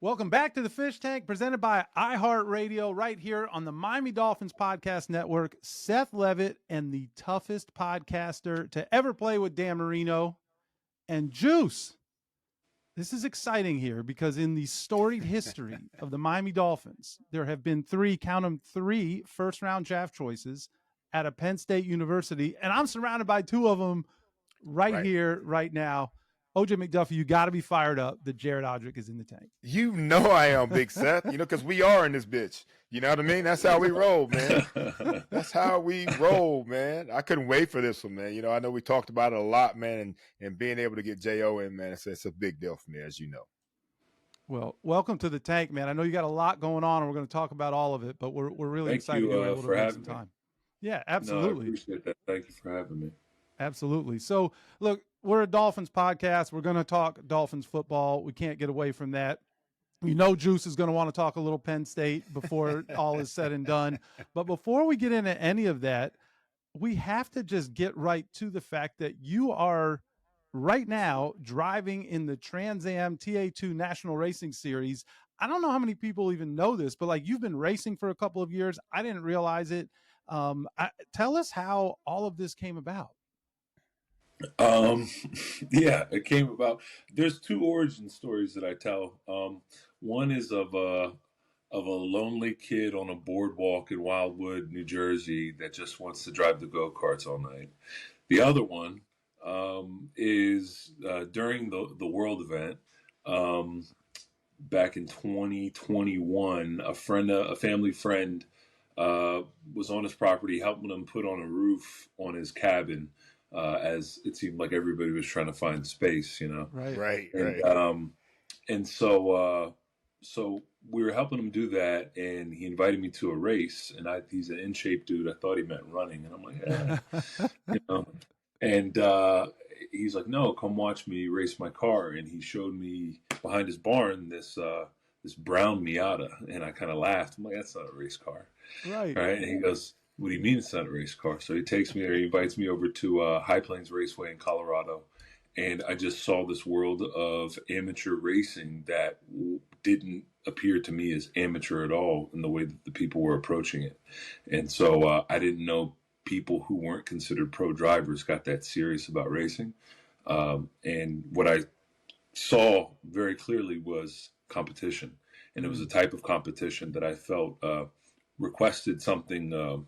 Welcome back to the Fish Tank, presented by iHeartRadio, right here on the Miami Dolphins Podcast Network. Seth Levitt and the toughest podcaster to ever play with Dan Marino and Juice. This is exciting here because in the storied history of the Miami Dolphins, there have been three first-round draft choices at a Penn State University, and I'm surrounded by two of them right here, right now. OJ McDuffie, you got to be fired up that Jared Odrick is in the tank. You know I am, Big Seth, because we are in this bitch. You know what I mean? That's how we roll, man. That's how we roll, man. I couldn't wait for this one, man. I know we talked about it a lot, man, and being able to get J.O. in, man, it's a big deal for me, as you know. Well, welcome to the tank, man. I know you got a lot going on, and we're going to talk about all of it, but we're really excited you're able to make some time. Yeah, absolutely. No, I appreciate that. Thank you for having me. Absolutely. So, look, we're a Dolphins podcast. We're going to talk Dolphins football. We can't get away from that. Juice is going to want to talk a little Penn State before all is said and done. But before we get into any of that, we have to just get right to the fact that you are right now driving in the Trans Am TA2 National Racing Series. I don't know how many people even know this, but you've been racing for a couple of years. I didn't realize it. Tell us how all of this came about. Yeah, it came about. There's two origin stories that I tell. One is of a lonely kid on a boardwalk in Wildwood, New Jersey, that just wants to drive the go-karts all night. The other one is during the World event back in 2021. A family friend was on his property, helping him put on a roof on his cabin. As it seemed like everybody was trying to find space, Right. And so we were helping him do that, and he invited me to a race. And he's an in shape dude. I thought he meant running, and I'm like, And he's like, no, come watch me race my car. And he showed me behind his barn this brown Miata, and I kind of laughed. I'm like, that's not a race car, right? And he goes, what do you mean it's not a race car? So he takes me there. He invites me over to High Plains Raceway in Colorado. And I just saw this world of amateur racing that didn't appear to me as amateur at all in the way that the people were approaching it. And so I didn't know people who weren't considered pro drivers got that serious about racing. And what I saw very clearly was competition. And it was a type of competition that I felt requested something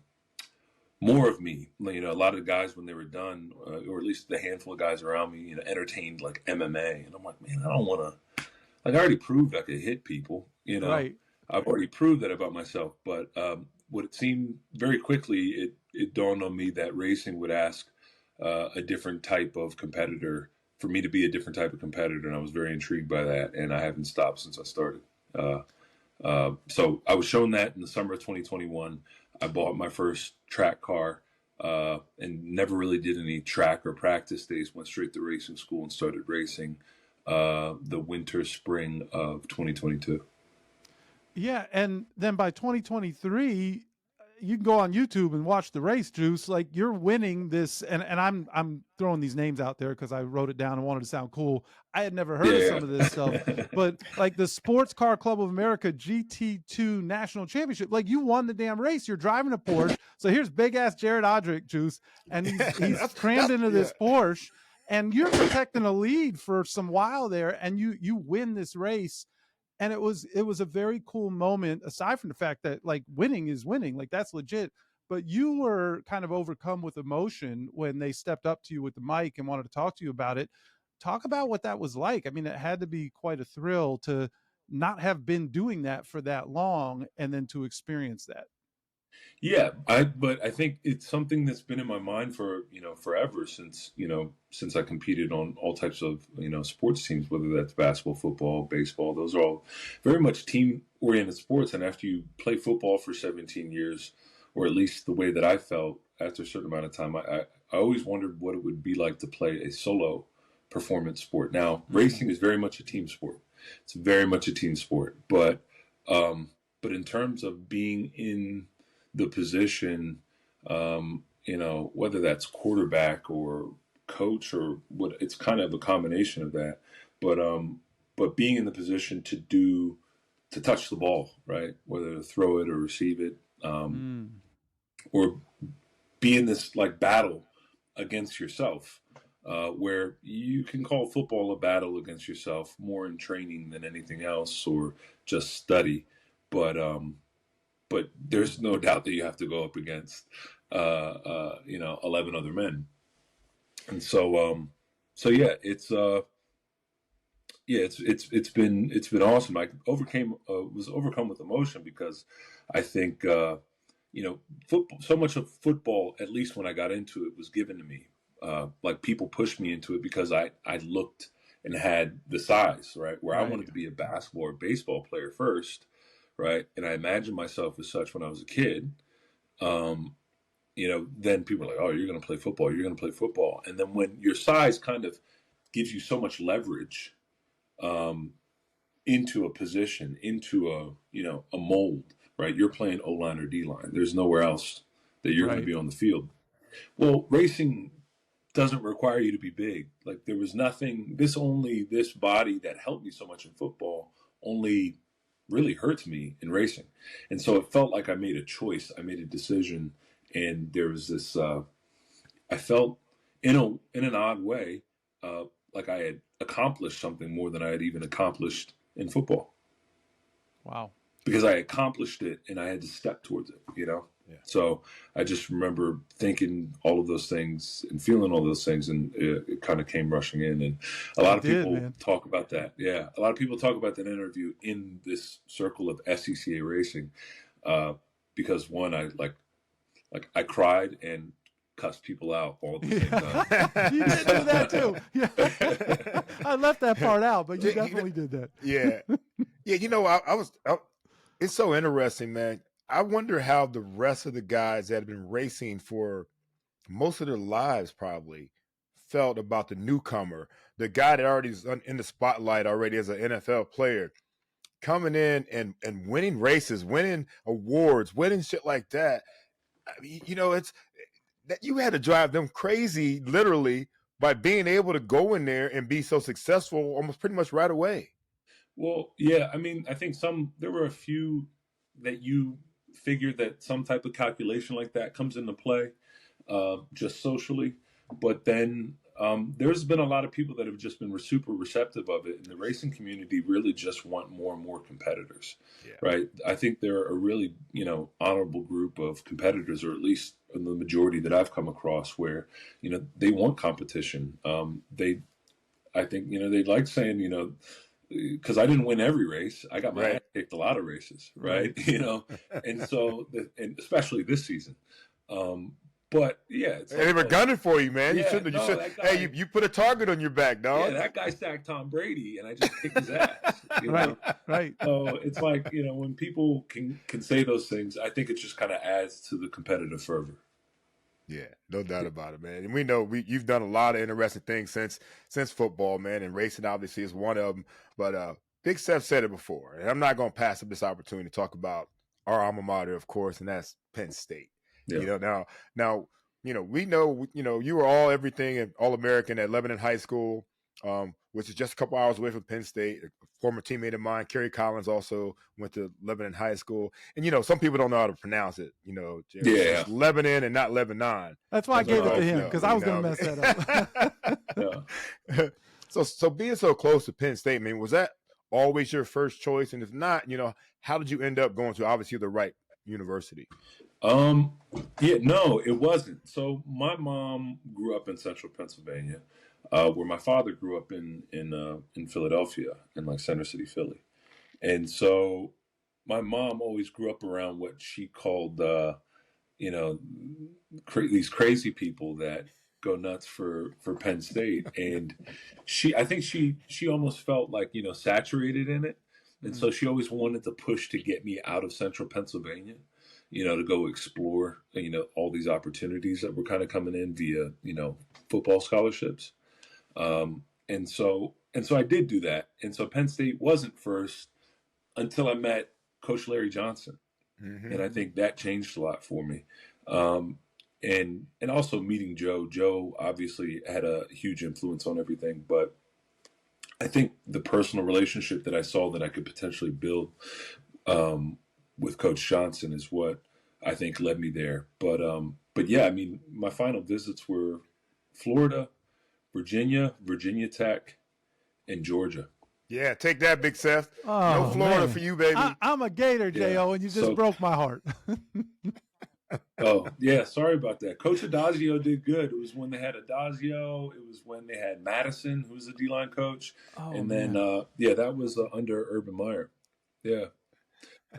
more of me. A lot of guys, when they were done, or at least the handful of guys around me, entertained like MMA. And I'm like, man, I don't want to, I already proved I could hit people, Right. I've already proved that about myself. But what it seemed very quickly, it dawned on me that racing would ask a different type of competitor, for me to be a different type of competitor. And I was very intrigued by that. And I haven't stopped since I started. So I was shown that in the summer of 2021. I bought my first track car and never really did any track or practice days. Went straight to racing school and started racing the winter, spring of 2022. Yeah, and then by 2023, you can go on YouTube and watch the race, Juice. You're winning this, and I'm throwing these names out there because I wrote it down and wanted to sound cool. I had never heard of some of this stuff, but the Sports Car Club of America GT2 National Championship, you won the damn race. You're driving a Porsche. So here's big ass Jared Odrick, Juice, and he's crammed into this Porsche, and you're protecting a lead for some while there, and you win this race. And it was a very cool moment, aside from the fact that winning is winning, that's legit. But you were kind of overcome with emotion when they stepped up to you with the mic and wanted to talk to you about it. Talk about what that was like. I mean, it had to be quite a thrill to not have been doing that for that long and then to experience that. Yeah, but I think it's something that's been in my mind for, forever since I competed on all types of, sports teams, whether that's basketball, football, baseball. Those are all very much team-oriented sports. And after you play football for 17 years, or at least the way that I felt after a certain amount of time, I always wondered what it would be like to play a solo performance sport. Now, racing is very much a team sport. It's very much a team sport. But in terms of being in the position, whether that's quarterback or coach or what, it's kind of a combination of that. But being in the position to do to touch the ball, right? Whether to throw it or receive it, or be in this like battle against yourself, where you can call football a battle against yourself more in training than anything else, or just study. But there's no doubt that you have to go up against, 11 other men. And so yeah, it's been awesome. I was overcome with emotion because I think, football, so much of football, at least when I got into it, was given to me. Like people pushed me into it because I looked and had the size, right? Where I wanted to be a basketball or baseball player first, right? And I imagined myself as such when I was a kid. Then people are like, oh, you're going to play football. You're going to play football. And then when your size kind of gives you so much leverage into a position, into a mold, right? You're playing O-line or D-line. There's nowhere else that you're going to be on the field. Well, racing doesn't require you to be big. Like there was nothing, this body that helped me so much in football only really hurts me in racing. And so it felt like I made a choice. I made a decision. And there was this, I felt in an odd way, like I had accomplished something more than I had even accomplished in football. Wow. Because I accomplished it and I had to step towards it, Yeah. So I just remember thinking all of those things and feeling all those things, and it kind of came rushing in. And a lot of people talk about that. Yeah. A lot of people talk about that interview in this circle of SCCA racing, because one, I cried and cussed people out all at the same time. You did do that too. Yeah. I left that part out, but you definitely did that. Yeah. Yeah. It's so interesting, man. I wonder how the rest of the guys that have been racing for most of their lives probably felt about the newcomer, the guy that already is in the spotlight already as an NFL player, coming in and winning races, winning awards, winning shit like that. I mean, it's that you had to drive them crazy, literally, by being able to go in there and be so successful almost pretty much right away. Well, yeah, I mean, I think there were a few that you figure that some type of calculation like that comes into play, just socially. But then there's been a lot of people that have just been super receptive of it. And the racing community really just want more and more competitors, right? I think they're a really, honorable group of competitors, or at least the majority that I've come across, where, they want competition. I think, they like saying, because I didn't win every race. I got my ass kicked a lot of races, right? And so, and especially this season. But yeah, they were gunning for you, man. You shouldn't. Hey, you put a target on your back, dog. Yeah, that guy sacked Tom Brady, and I just kicked his ass. Right. So it's like, when people can say those things, I think it just kind of adds to the competitive fervor. Yeah, no doubt about it, man. And we know you've done a lot of interesting things since football, man, and racing obviously is one of them. But Big Seth said it before, and I'm not going to pass up this opportunity to talk about our alma mater, of course, and that's Penn State. Yeah. Now, we know, you were all everything and all American at Lebanon High School, which is just a couple hours away from Penn State. A former teammate of mine, Kerry Collins, also went to Lebanon High School. And, some people don't know how to pronounce it, It's Lebanon and not Lebanon. That's why I gave it to him, because I was going to mess that up. So being so close to Penn State, I mean, was that always your first choice? And if not, how did you end up going to obviously the right university? No, it wasn't. So my mom grew up in central Pennsylvania, where my father grew up in Philadelphia, in like Center City, Philly. And so my mom always grew up around what she called, these crazy people that go nuts for Penn State. And I think she almost felt like, saturated in it. And so she always wanted to push to get me out of central Pennsylvania, to go explore, all these opportunities that were kind of coming in via, football scholarships. And so I did do that. And so Penn State wasn't first until I met Coach Larry Johnson. Mm-hmm. And I think that changed a lot for me. And also meeting Joe. Joe obviously had a huge influence on everything, but I think the personal relationship that I saw that I could potentially build with Coach Johnson is what I think led me there. But yeah, I mean, my final visits were Florida, Virginia Tech, and Georgia. Yeah, take that, Big Seth. No Oh, Florida man. for you, baby. I'm a Gator, Yeah. Jo, and you just So- broke my heart. Oh, yeah, sorry about that. Coach Adagio did good. It was when they had Adagio. It was when they had Madison, who was the D-line coach. Oh, And man. then, that was under Urban Meyer. Yeah.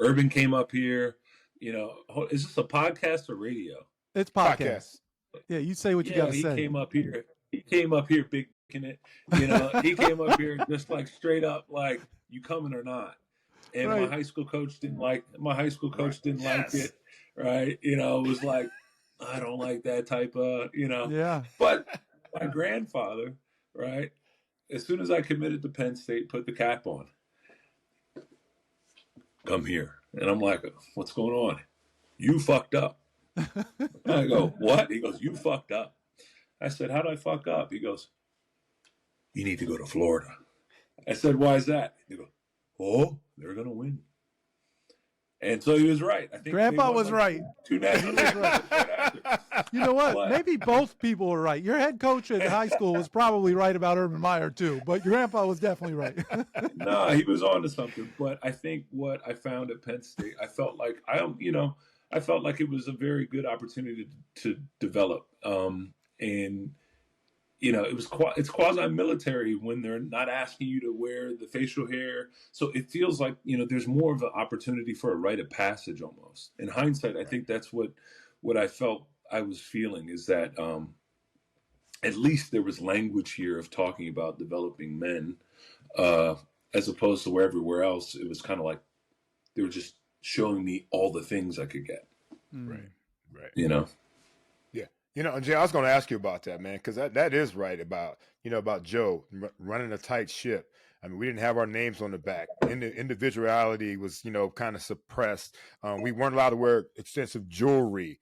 Urban came up here. You know, is this a podcast or radio? It's podcast. Yeah, you say what you got to he say. came up here. He came up here big in it. You know, he came up here just like straight up, like, you coming or not? And Right. my high school coach didn't like Yes. it. Right. You know, it was like, I don't like that type of, you know. Yeah. But my grandfather, right, as soon as I committed to Penn State, put the cap on. Come here. And I'm like, what's going on? You fucked up. I go, what? He goes, you fucked up. I said, how did I fuck up? He goes, you need to go to Florida. I said, why is that? He goes, oh, they're going to win. And so he was right. I think Grandpa they won was right. 2 national championships right after. You know what? What? Maybe both people were right. Your head coach at high school was probably right about Urban Meyer too, but your grandpa was definitely right. No, he was on to something. But I think what I found at Penn State, I felt like it was a very good opportunity to develop. And it's quasi-military when they're not asking you to wear the facial hair. So it feels like, there's more of an opportunity for a rite of passage almost. In hindsight, I think that's what I felt I was feeling is that at least there was language here of talking about developing men as opposed to where everywhere else, it was kind of like they were just showing me all the things I could get. Right. Yeah. Jay, I was going to ask you about that, man, because that is right about Joe running a tight ship. I mean, we didn't have our names on the back. Individuality was, kind of suppressed. We weren't allowed to wear extensive jewelry.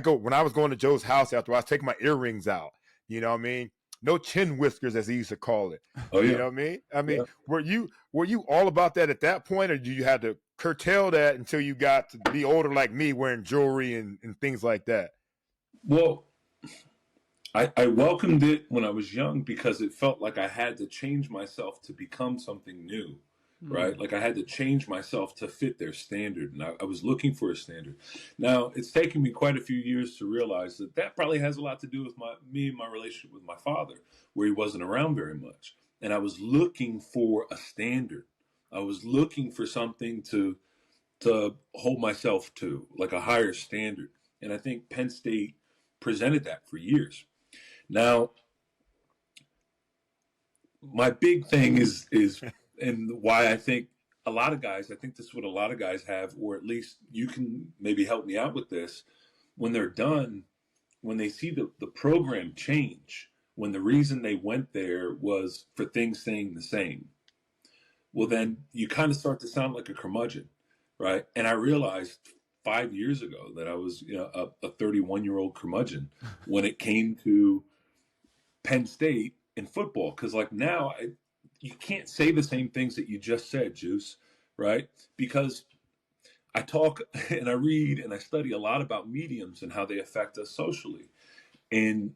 When I was going to Joe's house after I was taking my earrings out, you know what I mean? No chin whiskers, as he used to call it. Oh, yeah. You know what I mean? I mean, were you all about that at that point, or did you have to curtail that until you got to be older like me, wearing jewelry and things like that? Well, I welcomed it when I was young because it felt like I had to change myself to become something new, right? Like I had to change myself to fit their standard. And I was looking for a standard. Now, it's taken me quite a few years to realize that probably has a lot to do with me and my relationship with my father, where he wasn't around very much. And I was looking for a standard. I was looking for something to hold myself to, like a higher standard. And I think Penn State presented that for years. Now, my big thing is and why I think this is what a lot of guys have, or at least you can maybe help me out with this, when they're done, when they see the program change, when the reason they went there was for things staying the same, well, then you kind of start to sound like a curmudgeon, right? And I realized 5 years ago that I was a 31-year-old curmudgeon when it came to Penn State in football. Because like now, you can't say the same things that you just said, Juice, right? Because I talk and I read and I study a lot about mediums and how they affect us socially. And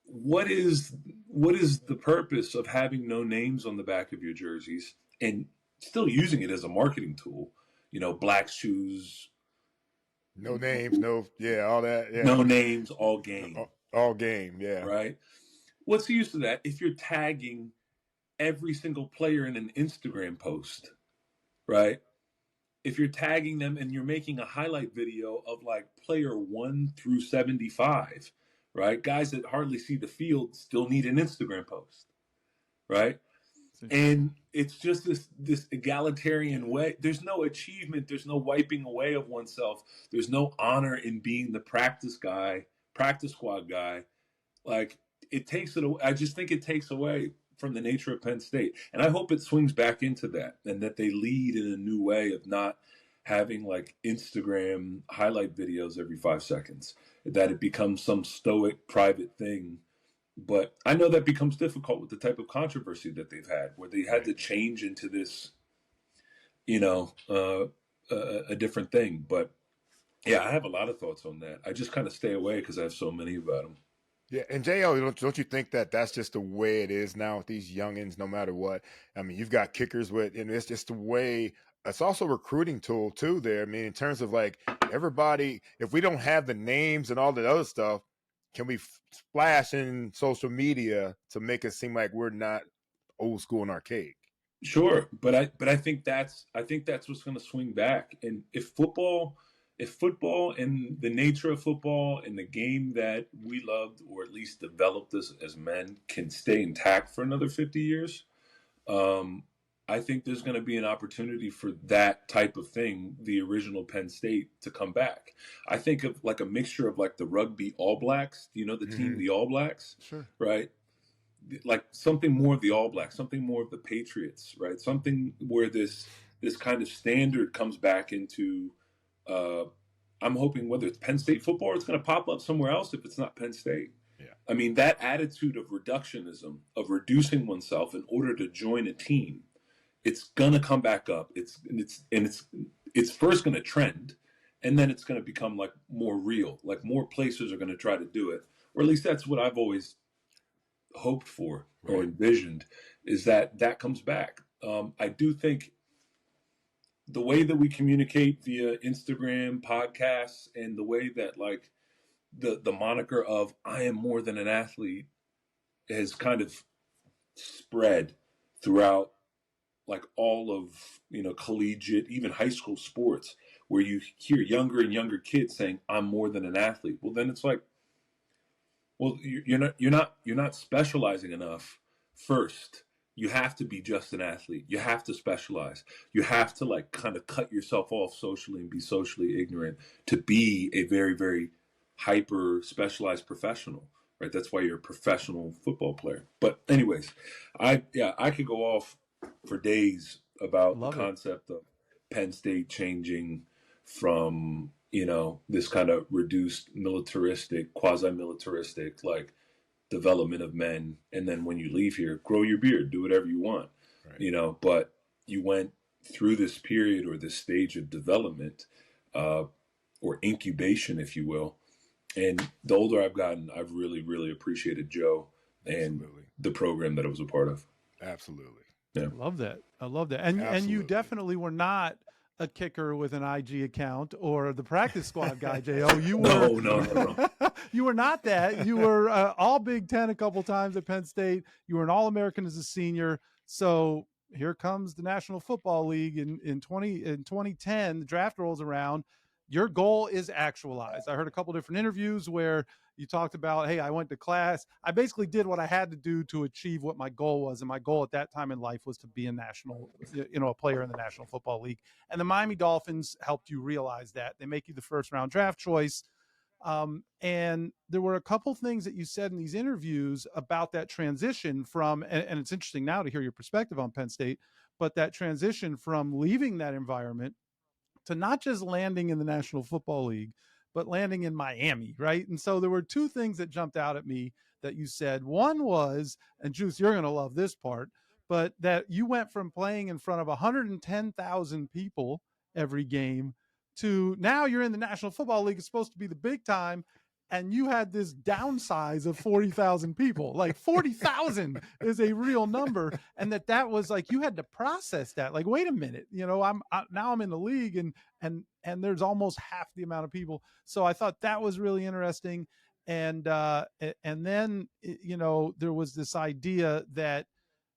what is the purpose of having no names on the back of your jerseys and still using it as a marketing tool? Black shoes, no names, all that. Yeah. No names, all game. All game, yeah. Right? What's the use of that if you're tagging every single player in an Instagram post, right? If you're tagging them and you're making a highlight video of like player 1 through 75, right? Guys that hardly see the field still need an Instagram post, right? And it's just this egalitarian way. There's no achievement. There's no wiping away of oneself. There's no honor in being the practice squad guy. Like it takes it away. I just think it takes away from the nature of Penn State. And I hope it swings back into that and that they lead in a new way of not having like Instagram highlight videos every 5 seconds, that it becomes some stoic private thing But I know that becomes difficult with the type of controversy that they've had, where they had to change into this, a different thing. But yeah, I have a lot of thoughts on that. I just kind of stay away because I have so many about them. Yeah, and Jo, don't you think that that's just the way it is now with these youngins? No matter what, I mean, you've got kickers and it's just the way. It's also a recruiting tool too. There, I mean, in terms of like everybody, if we don't have the names and all the other stuff, can we splash in social media to make it seem like we're not old school and archaic? Sure, but I think that's what's going to swing back. And if football and the nature of football and the game that we loved, or at least developed as men, can stay intact for another 50 years, I think there's going to be an opportunity for that type of thing, the original Penn State, to come back. I think of like a mixture of like the rugby All Blacks, the team, the All Blacks, Sure, right? Like something more of the All Blacks, something more of the Patriots, right? Something where this kind of standard comes back into. I'm hoping whether it's Penn State football, or it's going to pop up somewhere else if it's not Penn State. Yeah. I mean, that attitude of reductionism, of reducing oneself in order to join a team, it's going to come back up. It's first going to trend, and then it's going to become like more real. Like more places are going to try to do it, or at least that's what I've always hoped for or envisioned, is that comes back. I do think the way that we communicate via Instagram, podcasts, and the way that like the moniker of I am more than an athlete has kind of spread throughout like all of, collegiate, even high school sports, where you hear younger and younger kids saying, I'm more than an athlete. Well, then it's like, well, you're not specializing enough first. You have to be just an athlete. You have to specialize. You have to like kind of cut yourself off socially and be socially ignorant to be a very, very hyper specialized professional, right? That's why you're a professional football player. But anyways, I could go off for days about the concept of Penn State changing from, this kind of reduced militaristic, quasi-militaristic, like development of men, and then when you leave here, grow your beard, do whatever you want, but you went through this period or this stage of development, or incubation, if you will. And the older I've gotten, I've really, really appreciated Joe and the program that I was a part of. Absolutely. Yeah. I love that. And you definitely were not a kicker with an IG account or the practice squad guy, Jo. You were no. You were not that. You were all Big Ten a couple times at Penn State. You were an All-American as a senior. So here comes the National Football League in 2010. The draft rolls around. Your goal is actualized. I heard a couple different interviews where you talked about, hey, I went to class. I basically did what I had to do to achieve what my goal was. And my goal at that time in life was to be a player in the National Football League. And the Miami Dolphins helped you realize that. They make you the first round draft choice. And there were a couple things that you said in these interviews about that transition from, and it's interesting now to hear your perspective on Penn State, but that transition from leaving that environment to not just landing in the National Football League, but landing in Miami, right? And so there were two things that jumped out at me that you said. One was, and Juice, you're going to love this part, but that you went from playing in front of 110,000 people every game to now you're in the National Football League. It's supposed to be the big time. And you had this downsize of 40,000 people. Like 40,000 is a real number. And that was like, you had to process that. Like, wait a minute, now I'm in the league and there's almost half the amount of people. So I thought that was really interesting. And then, there was this idea that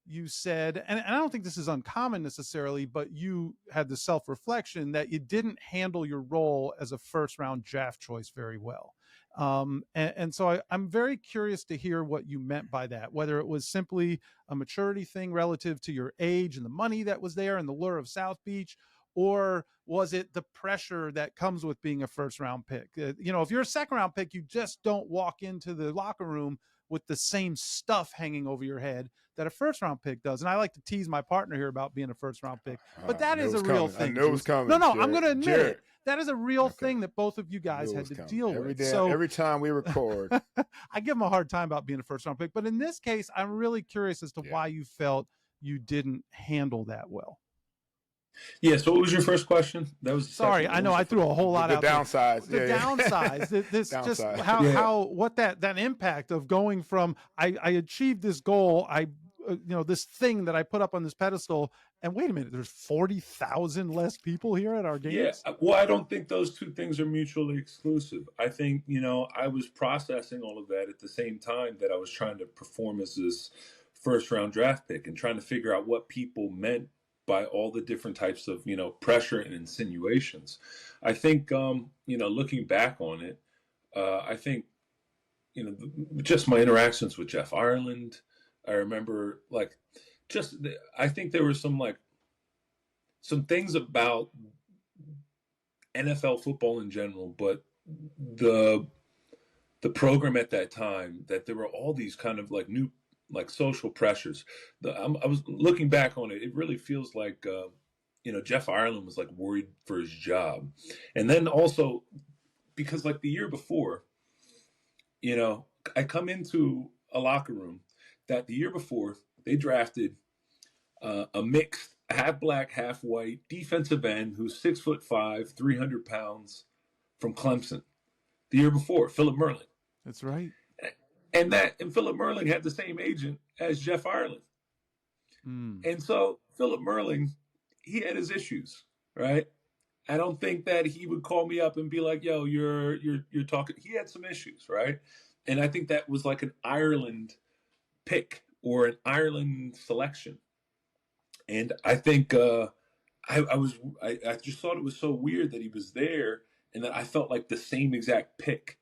you said, and I don't think this is uncommon necessarily, but you had the self-reflection that you didn't handle your role as a first round draft choice very well. And so I'm very curious to hear what you meant by that, whether it was simply a maturity thing relative to your age and the money that was there and the lure of South Beach, or was it the pressure that comes with being a first round pick? If you're a second round pick, you just don't walk into the locker room with the same stuff hanging over your head that a first round pick does. And I like to tease my partner here about being a first round pick, but that is a real thing. I know it was coming. No, I'm going to admit it. that is a real Okay. thing that both of you guys had Rules to count. deal Every with. day, So every time we record. I give him a hard time about being a first round pick, but in this case, I'm really curious as to Yeah. why you felt you didn't handle that well. Yeah. So what was your first question? That was the Sorry, second. I know I threw a whole lot The out there. downsides. The downsides, this just Downside. how what that impact of going from I achieved this goal, this thing that I put up on this pedestal, and wait a minute, there's 40,000 less people here at our games. Yeah. Well, I don't think those two things are mutually exclusive. I think, I was processing all of that at the same time that I was trying to perform as this first round draft pick and trying to figure out what people meant by all the different types of, pressure and insinuations. I think, looking back on it, I think, just my interactions with Jeff Ireland, I remember I think there were some things about NFL football in general, but the program at that time, that there were all these kind of new social pressures. I was looking back on it. It really feels like Jeff Ireland was worried for his job, and then also because the year before, I come into a locker room that the year before they drafted a mixed half black, half white defensive end who's 6'5", 300 pounds from Clemson. The year before, Philip Merling. That's right. And Philip Merling had the same agent as Jeff Ireland. And so Philip Merling, he had his issues, right? I don't think that he would call me up and be like, "Yo, you're talking." He had some issues, right? And I think that was an Ireland pick or an Ireland selection. And I think I just thought it was so weird that he was there and that I felt like the same exact pick.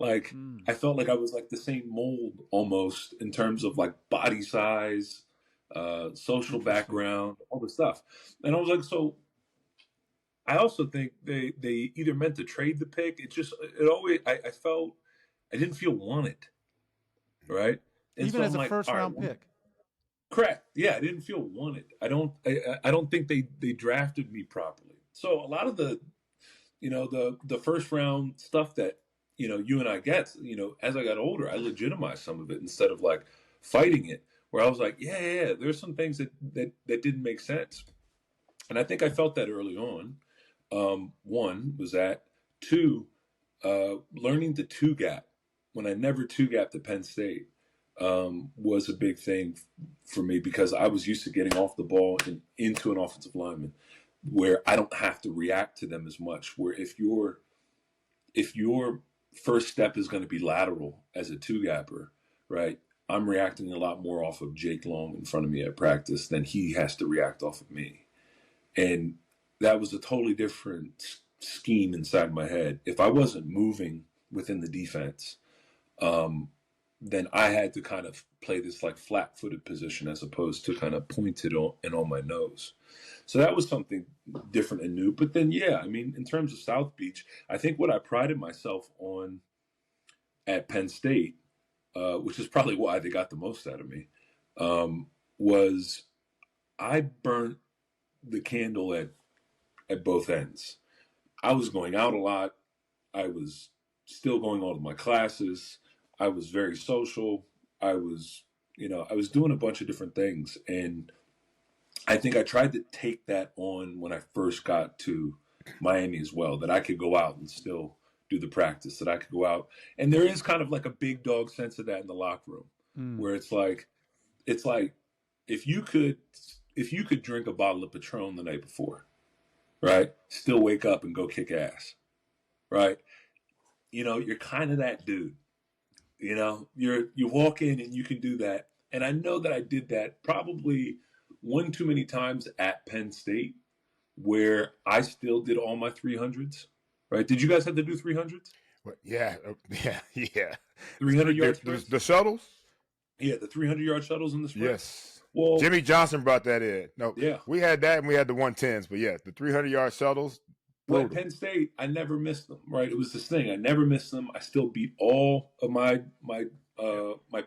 I felt like I was the same mold almost in terms of body size, social background, all this stuff. And I was so I also think they either meant to trade the pick. I felt I didn't feel wanted, right? And even so as a first round pick. Correct. Yeah, I didn't feel wanted. I don't think they drafted me properly. So a lot of the first round stuff that you and I get, as I got older, I legitimized some of it instead of fighting it. Where I was yeah, there's some things that didn't make sense, and I think I felt that early on. One was that. Two, learning the two gap when I never two gapped at Penn State. Was a big thing for me because I was used to getting off the ball and into an offensive lineman where I don't have to react to them as much. Where if your first step is going to be lateral as a two-gapper, right, I'm reacting a lot more off of Jake Long in front of me at practice than he has to react off of me. And that was a totally different scheme inside my head. If I wasn't moving within the defense, then I had to kind of play this flat-footed position as opposed to kind of pointed on my nose. So that was something different and new. But then, yeah, I mean, in terms of South Beach, I think what I prided myself on at Penn State, which is probably why they got the most out of me, was I burnt the candle at both ends. I was going out a lot. I was still going all of my classes. I was very social. I was doing a bunch of different things. And I think I tried to take that on when I first got to Miami as well, that I could go out and still do the practice, that I could go out. And there is kind of a big dog sense of that in the locker room, where it's like, if you could drink a bottle of Patron the night before, right, still wake up and go kick ass, right? You're kind of that dude. You walk in and you can do that. And I know that I did that probably one too many times at Penn State, where I still did all my 300s, right? Did you guys have to do 300s? Yeah. 300 yards. The shuttles? Yeah, the 300-yard shuttles in the sprint. Yes. Well, Jimmy Johnson brought that in. No, yeah, we had that and we had the 110s, but yeah, the 300-yard shuttles. Well, at Penn State, I never missed them, right? It was this thing. I never missed them. I still beat all of my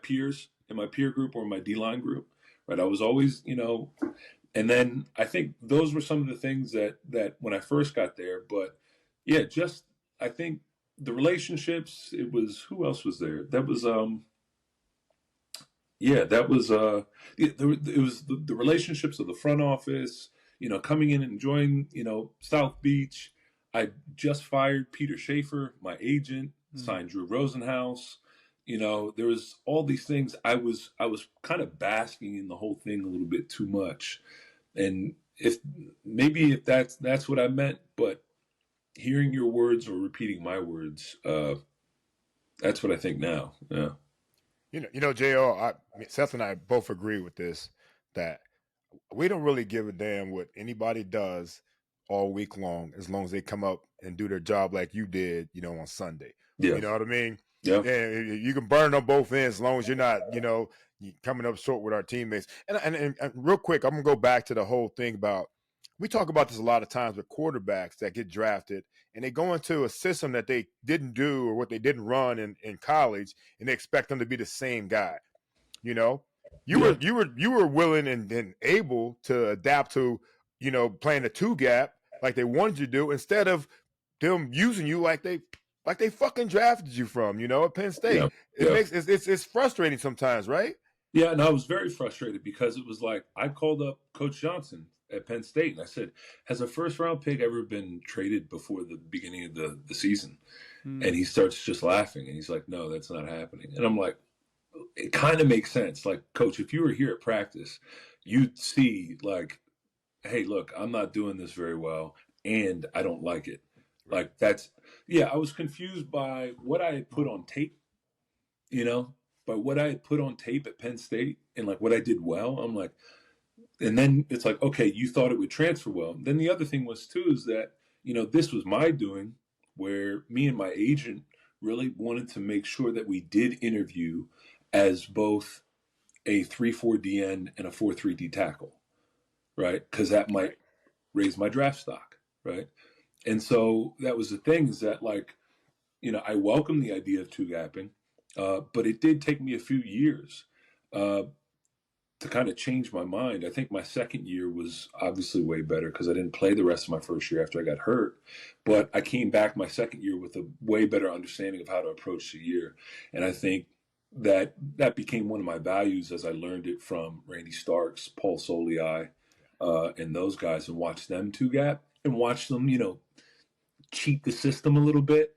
peers in my peer group or my D-line group, right? I was always, and then I think those were some of the things that when I first got there, but Yeah, just I think the relationships. It was who else was there? That was yeah, that was it was the relationships of the front office. Coming in and enjoying South Beach. I just fired Peter Schaefer, my agent, signed Drew Rosenhaus. There was all these things. I was kind of basking in the whole thing a little bit too much, and if that's what I meant, but hearing your words or repeating my words, that's what I think now. Yeah. JR, Seth and I both agree with this, that we don't really give a damn what anybody does all week long as they come up and do their job like you did, on Sunday. Yeah. You know what I mean? Yeah. And you can burn on both ends as long as you're not, coming up short with our teammates. And real quick, I'm going to go back to the whole thing about, we talk about this a lot of times with quarterbacks that get drafted and they go into a system that they didn't do or what they didn't run in college, and they expect them to be the same guy. You were willing and able to adapt to, playing a two gap like they wanted you to do, instead of them using you like they fucking drafted you from, at Penn State. Yeah. It's frustrating sometimes, right? Yeah, and I was very frustrated because it was like I called up Coach Johnson at Penn State and I said, "Has a first round pick ever been traded before the beginning of the season?" And he starts just laughing and he's like, "No, that's not happening." And I'm like, it kind of makes sense. Like, Coach, if you were here at practice, you'd see like, hey, look, I'm not doing this very well and I don't like it. Like I was confused by what I had put on tape, by what I had put on tape at Penn State and like what I did well. I'm like, and then it's like, okay, you thought it would transfer well. Then the other thing was too, is that, this was my doing, where me and my agent really wanted to make sure that we did interview as both a 3-4 DN and a 4-3 D tackle, right? Because that might raise my draft stock, right? And so that was the thing, is that like, I welcome the idea of two gapping, but it did take me a few years to kind of change my mind. I think my second year was obviously way better because I didn't play the rest of my first year after I got hurt. But I came back my second year with a way better understanding of how to approach the year. And I think that became one of my values as I learned it from Randy Starks, Paul Soliai, and those guys, and watched them two gap and watch them, cheat the system a little bit,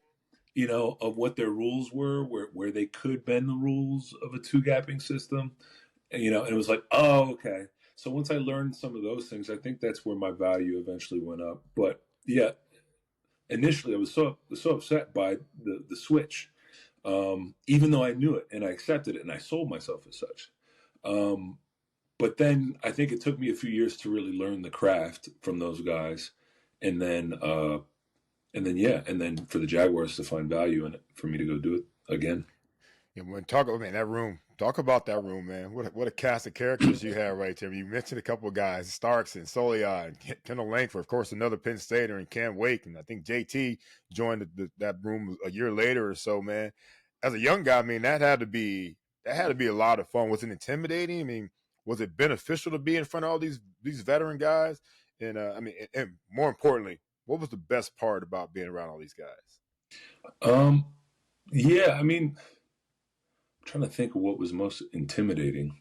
of what their rules were, where they could bend the rules of a two gapping system. And it was like, oh, okay. So once I learned some of those things, I think that's where my value eventually went up. But yeah, initially I was so upset by the switch, even though I knew it and I accepted it and I sold myself as such. But then I think it took me a few years to really learn the craft from those guys, and then for the Jaguars to find value in it, for me to go do it again. Yeah, talk about that room, man. What a cast of characters you have right there. You mentioned a couple of guys, Starks and Soliai and Kendall Langford, of course, another Penn Stater, and Cam Wake, and I think JT joined that room a year later or so, man. As a young guy, I mean, that had to be a lot of fun. Was it intimidating? I mean, was it beneficial to be in front of all these veteran guys? And and more importantly, what was the best part about being around all these guys? Yeah, I mean, I'm trying to think of what was most intimidating.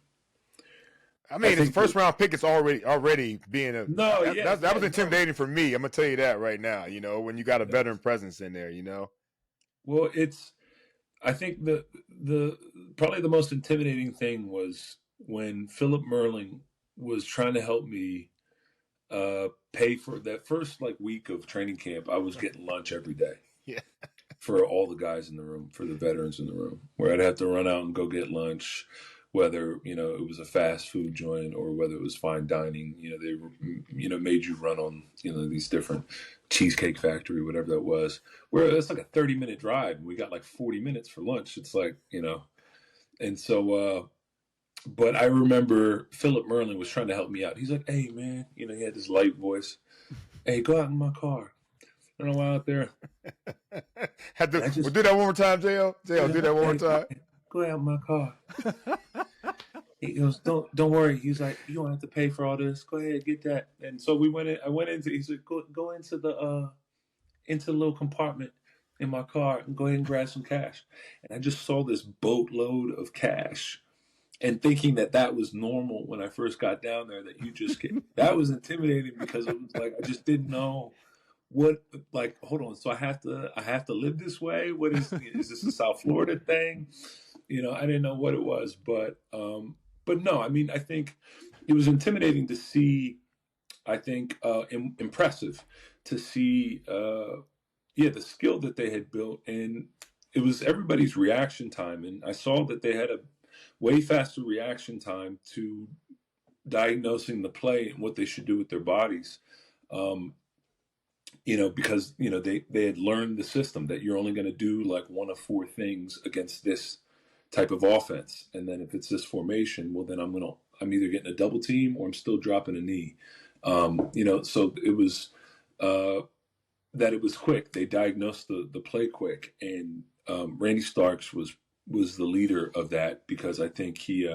I mean, his first round pick is already being a that was intimidating for me. I'm gonna tell you that right now. When you got a veteran presence in there, Well, I think the probably the most intimidating thing was when Philip Merling was trying to help me pay for that first week of training camp. I was getting lunch every day. Yeah. For all the guys in the room, for the veterans in the room, where I'd have to run out and go get lunch, whether, it was a fast food joint or whether it was fine dining. They, made you run on, these different Cheesecake Factory, whatever that was, where it's like a 30-minute drive. And we got 40 minutes for lunch. It's and so, but I remember Philip Merlin was trying to help me out. He's like, "Hey, man," he had this light voice. "Hey, go out in my car." I don't know out there. We'll do that one more time, JL. JL, do that one more time. Go out in my car. He goes, Don't worry. He's like, "You don't have to pay for all this. Go ahead, get that." And so we went in. I went into. He said, "Go into the into the little compartment in my car and go ahead and grab some cash. And I just saw this boatload of cash, and thinking that that was normal when I first got down there, that you just get, that was intimidating, because it was like, I just didn't know what, like, hold on, so I have to live this way? What is this a South Florida thing? I didn't know what it was, but no, I mean, I think it was intimidating to see, I think impressive to see, the skill that they had built. And it was everybody's reaction time. And I saw that they had a way faster reaction time to diagnosing the play and what they should do with their bodies. Because, they had learned the system that you're only going to do like one of four things against this type of offense. And then if it's this formation, well, then I'm either getting a double team or I'm still dropping a knee. So it was, that it was quick. They diagnosed the play quick. And Randy Starks was the leader of that, because I think he,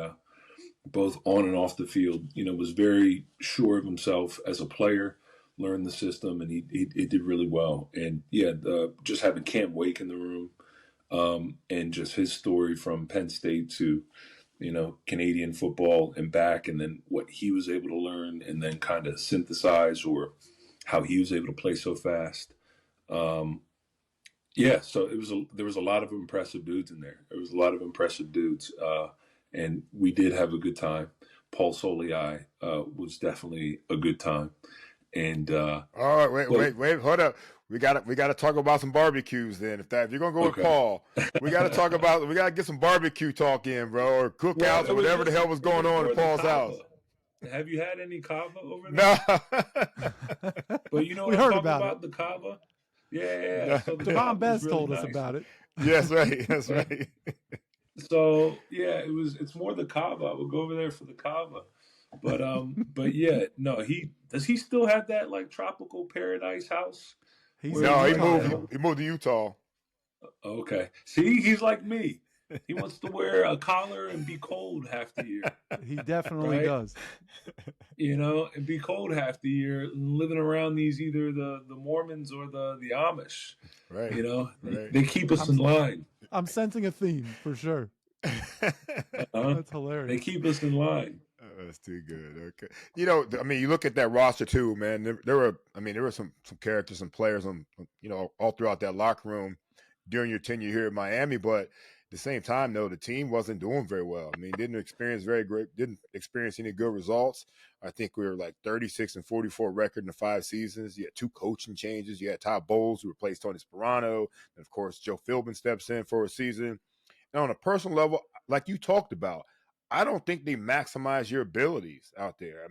both on and off the field, was very sure of himself as a player, learned the system, and he did really well. And just having Cam Wake in the room, and just his story from Penn State to, Canadian football and back, and then what he was able to learn and then kind of synthesize, or how he was able to play so fast. So there was a lot of impressive dudes in there. There was a lot of impressive dudes, and we did have a good time. Paul Solei was definitely a good time. And all right, wait, hold up. We gotta talk about some barbecues then. If you're gonna go with Paul, we gotta get some barbecue talk in, bro, or cookouts, or whatever the hell was going on at Paul's house. Have you had any kava over there? No. But we heard about the kava. Yeah. So Devon Best really told us about it. Yes, right. That's right. So it's more the kava. I would go over there for the kava. But no, does he still have that like tropical paradise house? He moved to Utah. Okay. See, he's like me. He wants to wear a collar and be cold half the year. He definitely does. And be cold half the year, living around either the Mormons or the Amish. Right. Right. They keep us in line. I'm sensing a theme for sure. That's hilarious. They keep us in line. That's too good. Okay. You look at that roster too, man. There were some characters, some players all throughout that locker room during your tenure here at Miami, but at the same time, though, the team wasn't doing very well. Didn't experience any good results. I think we were like 36-44 record in the 5 seasons. You had 2 coaching changes. You had Todd Bowles, who replaced Tony Sperano. And, of course, Joe Philbin steps in for a season. And on a personal level, like you talked about, I don't think they maximize your abilities out there.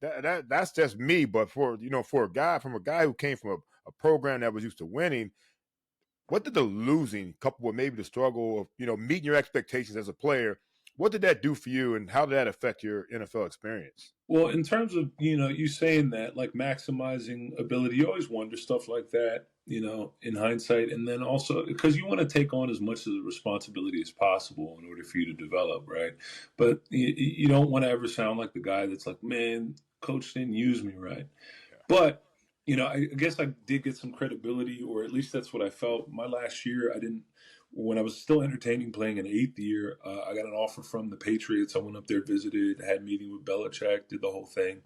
That's just me. But for a guy who came from a program that was used to winning, what did the losing, coupled with maybe the struggle of meeting your expectations as a player, what did that do for you, and how did that affect your NFL experience? Well, in terms of you saying that, like maximizing ability, you always wonder stuff like that, in hindsight, and then also because you want to take on as much of the responsibility as possible in order for you to develop, right? But you don't want to ever sound like the guy that's like, man, coach didn't use me right. Yeah. But I guess I did get some credibility, or at least that's what I felt. My last year, when I was still entertaining playing in 8th year, I got an offer from the Patriots. I went up there, visited, had a meeting with Belichick, did the whole thing.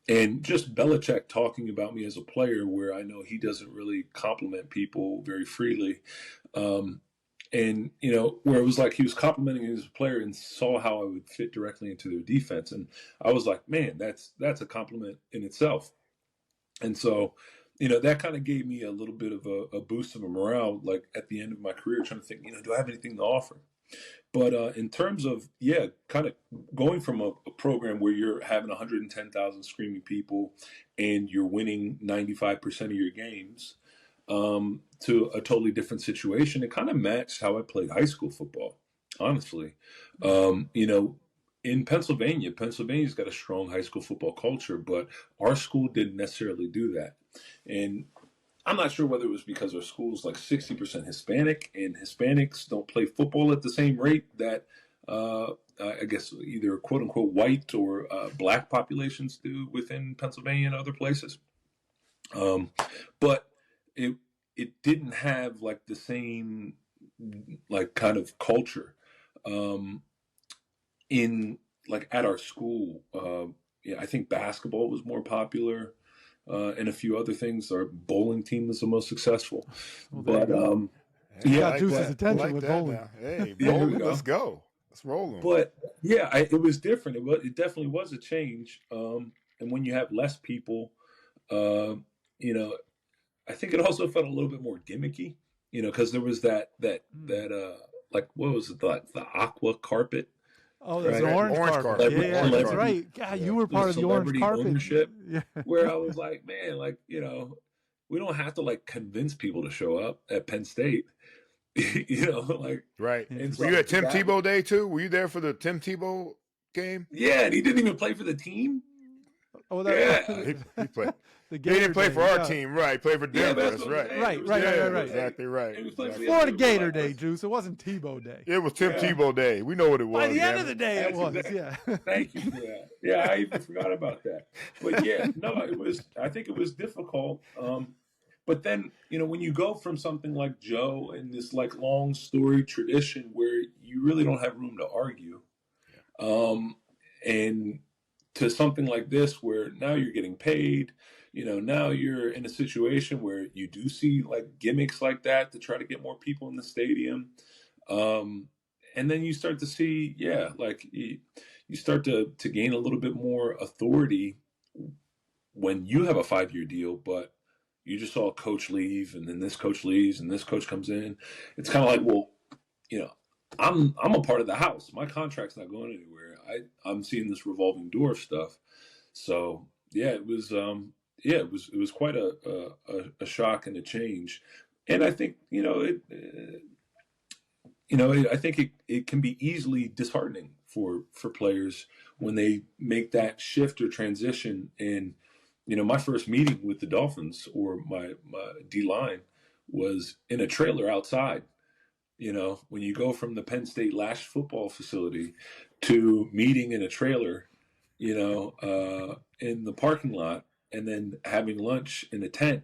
And just Belichick talking about me as a player, where I know he doesn't really compliment people very freely. And, where it was like he was complimenting me as a player and saw how I would fit directly into their defense. And I was like, man, that's a compliment in itself. And so, that kind of gave me a little bit of a boost of a morale, like at the end of my career, trying to think, do I have anything to offer? But in terms of, kind of going from a program where you're having 110,000 screaming people and you're winning 95% of your games, to a totally different situation, it kind of matched how I played high school football, honestly. In Pennsylvania's got a strong high school football culture, but our school didn't necessarily do that. And I'm not sure whether it was because our school's like 60% Hispanic, and Hispanics don't play football at the same rate that I guess either quote unquote white or black populations do within Pennsylvania and other places. But it didn't have like the same like kind of culture in like at our school. Yeah, I think basketball was more popular, and a few other things. Our bowling team was the most successful. Well, But Hey, You yeah, got I like Juice's that. I attention like with that bowling. now. Hey, there we bowling, go. let's go. Let's roll 'em. But yeah, it was different. It definitely was a change. And when you have less people, uh, you know, I think it also felt a little bit more gimmicky, because there was that like what was it, like the aqua carpet, Oh, there's an right? orange Orange carpet. carpet. Yeah, Orange that's carpet. Celebrity, right. God, Yeah. you were the part of the orange celebrity carpet. ownership, Yeah. where I was like, man, like we don't have to like convince people to show up at Penn State, like. Right. And Were so you at Tim that, Tebow Day too? Were you there for the Tim Tebow game? yeah, and he didn't even play for the team. Oh, Yeah, He played. the He Gator didn't play Day, for our yeah. team, right? He played for yeah, Denver. but That's what I'm right. saying. Right, It was right, just- right, right. Exactly right. It was like Exactly. Florida we're Gator like, Day, Juice. It wasn't Tebow Day. It was Tim Yeah. Tebow Day. We know what it was. By the end of damn the it. day, it That's was. exactly- Yeah. Thank you for that. Yeah, I even forgot about that. But yeah, no, I think it was difficult. But then, when you go from something like Joe and this like long story tradition where you really don't have room to argue, and to something like this where now you're getting paid, now you're in a situation where you do see like gimmicks like that to try to get more people in the stadium. And then you start to see, like you start to gain a little bit more authority when you have a 5-year deal, but you just saw a coach leave, and then this coach leaves, and this coach comes in. It's kind of like, well, I'm a part of the house. My contract's not going anywhere. I'm seeing this revolving door of stuff. So yeah, it was it was quite a shock and a change. And I think I think it can be easily disheartening for players when they make that shift or transition. And my first meeting with the Dolphins or my D line was in a trailer outside. When you go from the Penn State Lash football facility to meeting in a trailer, in the parking lot, and then having lunch in a tent,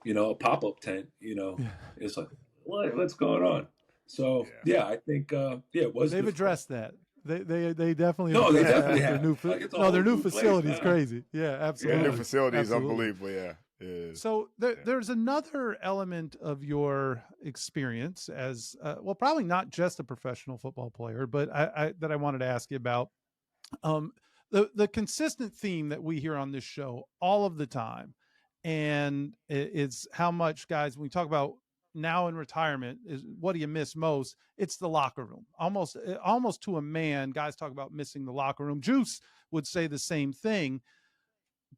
a pop-up tent, it's like, what's going on? So I think it was. They've difficult. addressed that. They definitely No, they addressed definitely that. have. Their Like, it's a no, whole their new new place facility is now. crazy. Yeah, absolutely. Their facility is Absolutely. unbelievable. Yeah. It is. So there's another element of your experience as well, probably not just a professional football player, but I that I wanted to ask you about. The consistent theme that we hear on this show all of the time, and it's how much, guys, when we talk about now in retirement, is what do you miss most? It's the locker room. Almost to a man, guys talk about missing the locker room. Juice would say the same thing,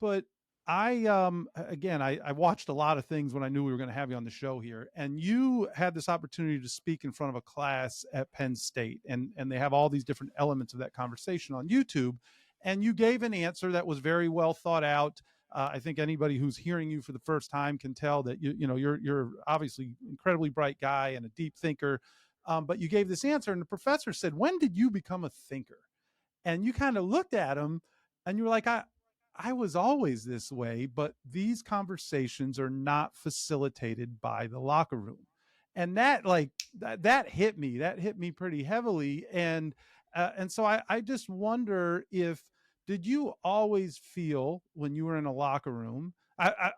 but I watched a lot of things when I knew we were going to have you on the show here, and you had this opportunity to speak in front of a class at Penn State, and they have all these different elements of that conversation on YouTube, and you gave an answer that was very well thought out. I think anybody who's hearing you for the first time can tell that you're obviously incredibly bright guy and a deep thinker, but you gave this answer, and the professor said, "When did you become a thinker?" And you kind of looked at him, and you were like, I was always this way, but these conversations are not facilitated by the locker room. And that hit me. That hit me pretty heavily. And so I just wonder if, did you always feel when you were in a locker room,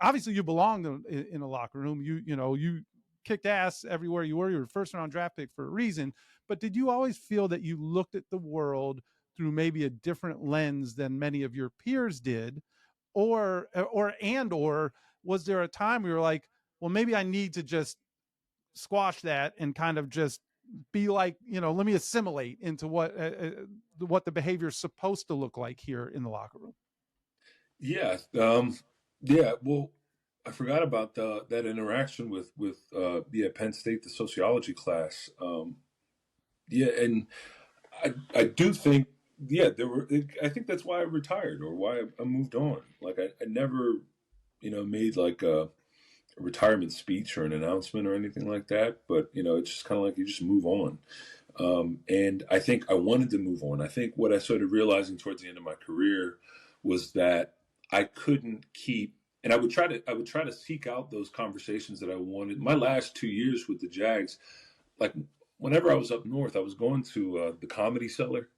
obviously you belonged in a locker room, you kicked ass everywhere you were a first round draft pick for a reason, but did you always feel that you looked at the world through maybe a different lens than many of your peers did? Or was there a time where you were like, well, maybe I need to just squash that and kind of just be like, let me assimilate into what the behavior is supposed to look like here in the locker room? Yeah. Well, I forgot about that interaction with Penn State, the sociology class. And I do think, I think that's why I retired or why I moved on. Like I never, made like a retirement speech or an announcement or anything like that. But, it's just kind of like you just move on. And I think I wanted to move on. I think what I started realizing towards the end of my career was that I couldn't keep and I would try to seek out those conversations that I wanted. My last 2 years with the Jags, like whenever I was up north, I was going to the Comedy Cellar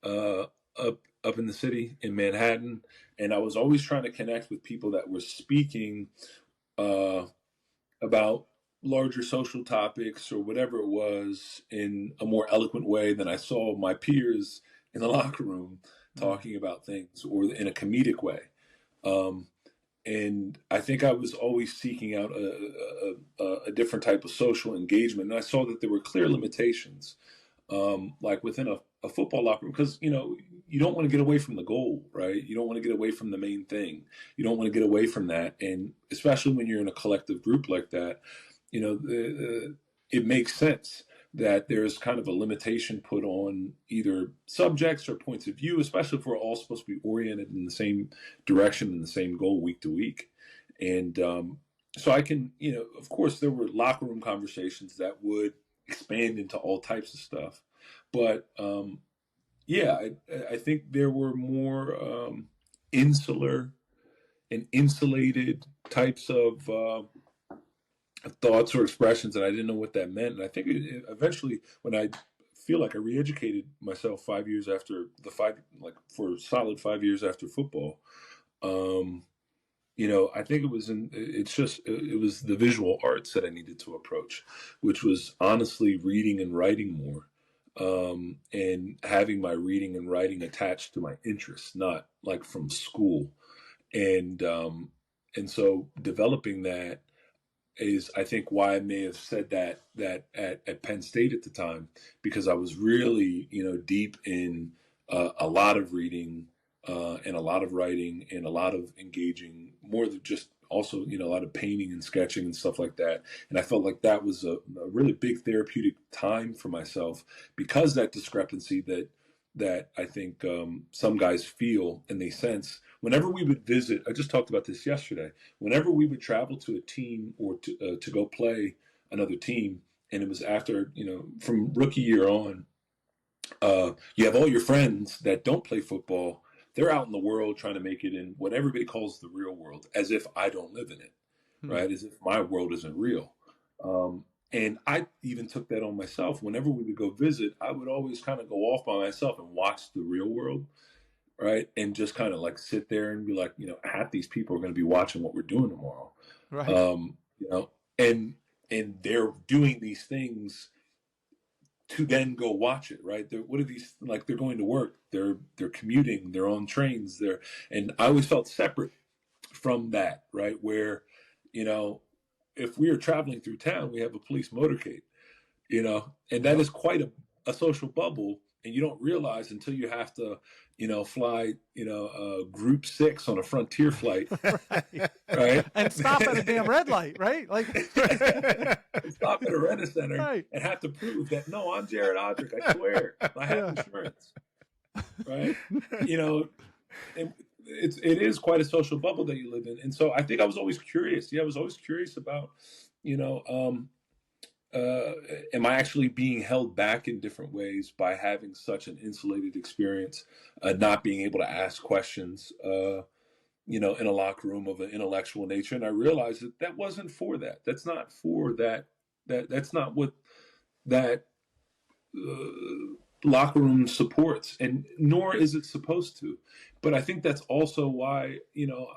uh, up in the city in Manhattan, and I was always trying to connect with people that were speaking uh, about larger social topics or whatever it was in a more eloquent way than I saw my peers in the locker room talking about things, or in a comedic way. Um, and I think I was always seeking out a different type of social engagement. And I saw that there were clear limitations, like within a football locker room, because, you don't want to get away from the goal, right? You don't want to get away from the main thing. You don't want to get away from that. And especially when you're in a collective group like that, it makes sense that there's kind of a limitation put on either subjects or points of view, especially if we're all supposed to be oriented in the same direction and the same goal week to week. And so I can, of course, there were locker room conversations that would expand into all types of stuff. But yeah, I think there were more insular and insulated types of thoughts or expressions, and I didn't know what that meant. And I think eventually, when I feel like I re-educated myself 5 years after for a solid 5 years after football, I think it was it was the visual arts that I needed to approach, which was honestly reading and writing more, and having my reading and writing attached to my interests, not like from school. And so developing that is, I think, why I may have said that at Penn State at the time, because I was really, deep in a lot of reading and a lot of writing and a lot of engaging, more than just also, a lot of painting and sketching and stuff like that. And I felt like that was a really big therapeutic time for myself, because that discrepancy that I think some guys feel and they sense whenever we would visit. I just talked about this yesterday. Whenever we would travel to a team or to go play another team, and it was after, from rookie year on, you have all your friends that don't play football. They're out in the world trying to make it in what everybody calls the real world, as if I don't live in it, right? As if my world isn't real. And I even took that on myself. Whenever we would go visit, I would always kind of go off by myself and watch the real world, right? And just kind of like sit there and be like, half these people are going to be watching what we're doing tomorrow, Right. And they're doing these things to then go watch it, right? What are these, like, they're going to work, they're commuting, they're on trains, and I always felt separate from that, right? Where, if we are traveling through town, we have a police motorcade, and that is quite a social bubble. And you don't realize until you have to, fly, group 6 on a Frontier flight, right? And stop at a damn red light, right? Like stop at a rent center, right, and have to prove that, no, I'm Jared Odrick, I swear, I have insurance, right? It is quite a social bubble that you live in. And so I think I was always curious. Yeah, I was always curious about, am I actually being held back in different ways by having such an insulated experience, not being able to ask questions, in a locker room of an intellectual nature? And I realized that wasn't for that. That's not for that. That's not what that locker room supports, and nor is it supposed to. But I think that's also why,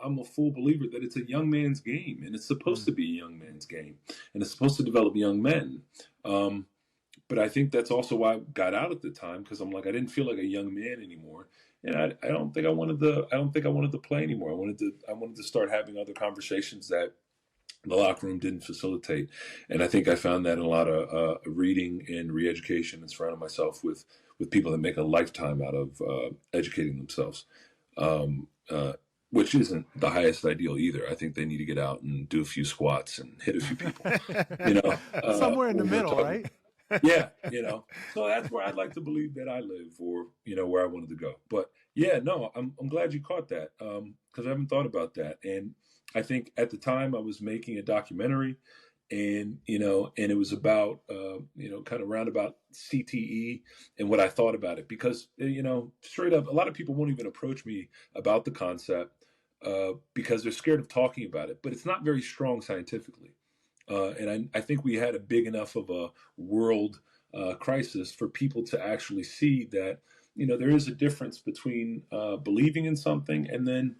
I'm a full believer that it's a young man's game, and it's supposed to be a young man's game, and it's supposed to develop young men. But I think that's also why I got out at the time, because I'm like, I didn't feel like a young man anymore, and I don't think I wanted to play anymore. I wanted to start having other conversations that the locker room didn't facilitate. And I think I found that in a lot of reading and re-education, and surrounding myself with people that make a lifetime out of educating themselves, which isn't the highest ideal either. I think they need to get out and do a few squats and hit a few people, somewhere in the middle, right? Yeah, so that's where I'd like to believe that I live, or where I wanted to go. But yeah, no, I'm glad you caught that, because I haven't thought about that. And I think at the time I was making a documentary, and it was about kind of roundabout CTE and what I thought about it, because straight up, a lot of people won't even approach me about the concept because they're scared of talking about it, but it's not very strong scientifically. And I think we had a big enough of a world crisis for people to actually see that, there is a difference between believing in something and then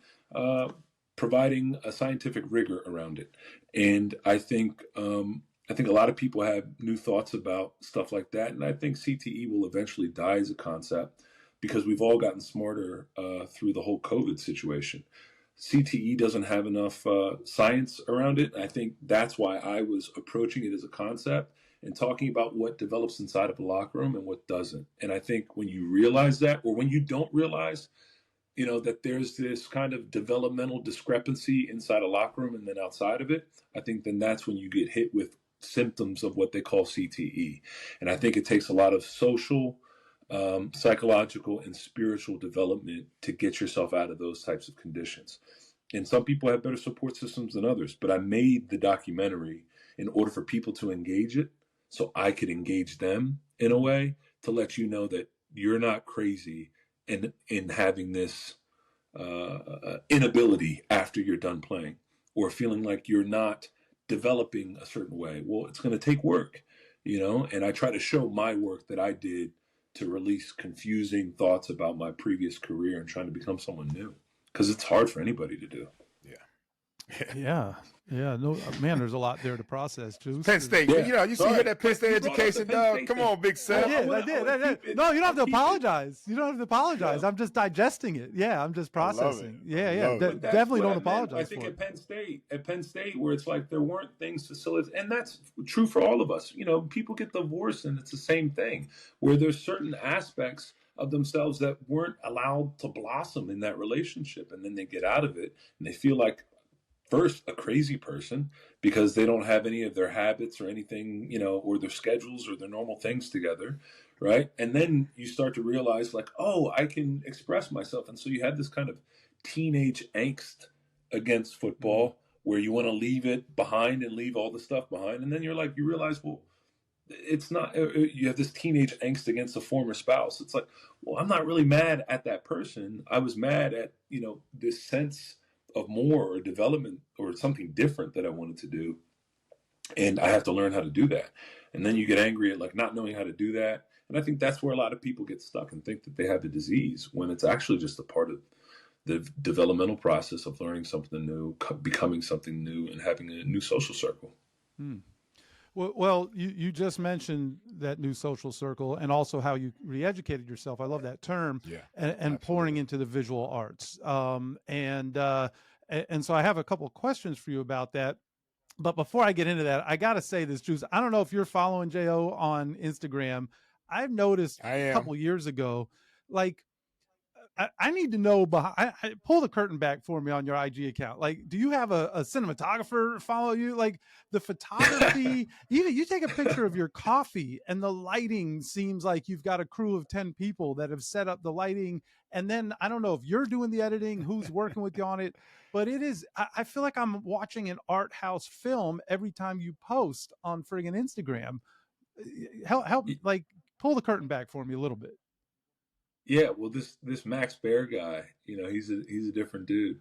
providing a scientific rigor around it. And I think a lot of people have new thoughts about stuff like that. And I think CTE will eventually die as a concept because we've all gotten smarter through the whole COVID situation. CTE doesn't have enough science around it. I think that's why I was approaching it as a concept and talking about what develops inside of a locker room and what doesn't. And I think when you realize that, or when you don't realize, that there's this kind of developmental discrepancy inside a locker room and then outside of it, I think then that's when you get hit with symptoms of what they call CTE. And I think it takes a lot of social, psychological, and spiritual development to get yourself out of those types of conditions. And some people have better support systems than others, but I made the documentary in order for people to engage it so I could engage them in a way to let you know that you're not crazy in having this inability after you're done playing, or feeling like you're not developing a certain way. Well, it's going to take work, and I try to show my work that I did to release confusing thoughts about my previous career and trying to become someone new, because it's hard for anybody to do. Yeah. No, man, there's a lot there to process, Juice. Penn State, you see here that Penn State education, dog. Come on, Big Seth. I did. No, you don't have to apologize. You don't have to apologize. I'm just digesting it. Yeah, I'm just processing. Yeah. Definitely don't apologize. I think at Penn State, where it's like there weren't things facilitated, and that's true for all of us. People get divorced, and it's the same thing, where there's certain aspects of themselves that weren't allowed to blossom in that relationship, and then they get out of it, and they feel like, first, a crazy person because they don't have any of their habits or anything, or their schedules or their normal things together, right? And then you start to realize, like, oh, I can express myself. And so you have this kind of teenage angst against football where you want to leave it behind and leave all the stuff behind. And then you realize, well, it's not, you have this teenage angst against a former spouse. It's like, well, I'm not really mad at that person. I was mad at, this sense of more or development or something different that I wanted to do. And I have to learn how to do that. And then you get angry at like not knowing how to do that. And I think that's where a lot of people get stuck and think that they have a disease when it's actually just a part of the developmental process of learning something new, becoming something new, and having a new social circle. Well, you just mentioned that new social circle and also how you re-educated yourself. I love that term. And pouring into the visual arts. And so I have a couple of questions for you about that. But before I get into that, I got to say this, Juice. I don't know if you're following J.O. on Instagram. I've noticed a couple years ago, like, I need to know pull the curtain back for me on your IG account. Like, do you have a cinematographer follow you? Like the photography, even you take a picture of your coffee and the lighting seems like you've got a crew of 10 people that have set up the lighting. And then I don't know if you're doing the editing, who's working with you on it, but I feel like I'm watching an art house film every time you post on friggin' Instagram. Help like pull the curtain back for me a little bit. Yeah, well, this Max Bear guy, he's a different dude,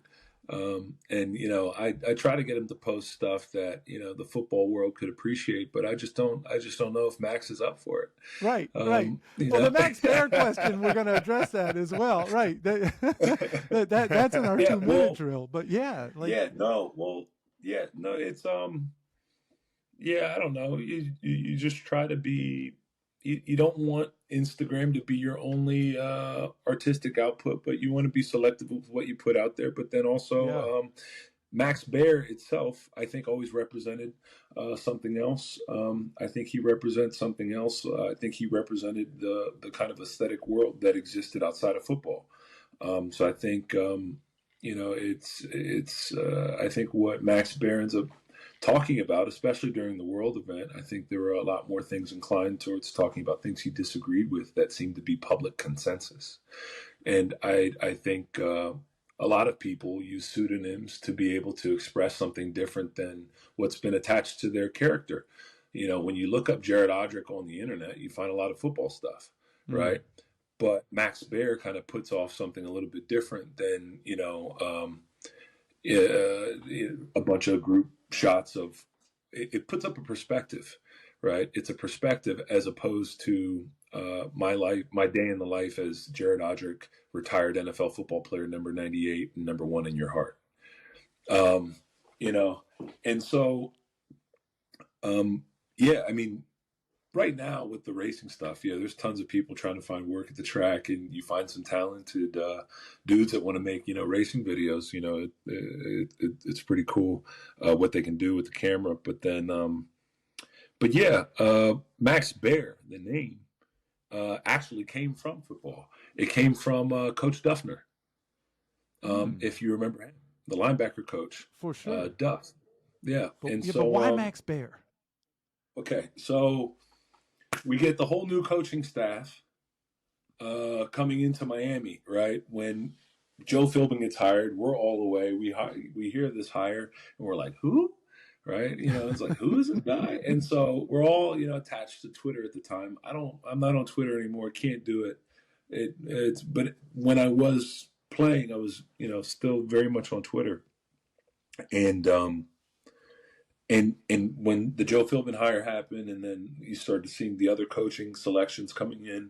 and I try to get him to post stuff that the football world could appreciate, but I just don't know if Max is up for it. Right. Well, the Max Bear question, we're going to address that as well, right? That's in our 2-minute drill, but it's I don't know. You just try to be. You don't want Instagram to be your only artistic output, but you want to be selective with what you put out there. But then also, Max Bear itself, I think, always represented something else. I think he represents something else. I think he represented the kind of aesthetic world that existed outside of football. So I think, it's I think what Max Bear ends up talking about, especially during the World event, I think there were a lot more things inclined towards talking about things he disagreed with that seemed to be public consensus. And I think a lot of people use pseudonyms to be able to express something different than what's been attached to their character. When you look up Jared Odrick on the internet, you find a lot of football stuff, right? But Max Bear kind of puts off something a little bit different than, a bunch of group shots of it puts up a perspective, right? It's a perspective as opposed to my life, my day in the life as Jared Odrick, retired NFL football player, number 98 and number 1 in your heart. You know, and so, yeah, I mean, right now with the racing stuff, yeah, there's tons of people trying to find work at the track, and you find some talented dudes that want to make, racing videos. It's pretty cool what they can do with the camera. But then, but yeah, Max Baer, the name, actually came from football. It came from Coach Duffner, if you remember him, the linebacker coach. For sure. Duff. Yeah. But why Max Baer? Okay, so we get the whole new coaching staff coming into Miami, right? When Joe Philbin gets hired, we're all away. We hear this hire, and we're like, who? Right? It's like, who is this guy? And so we're all, attached to Twitter at the time. I'm not on Twitter anymore. Can't do it. But when I was playing, I was, still very much on Twitter. And when the Joe Philbin hire happened, and then you started seeing the other coaching selections coming in,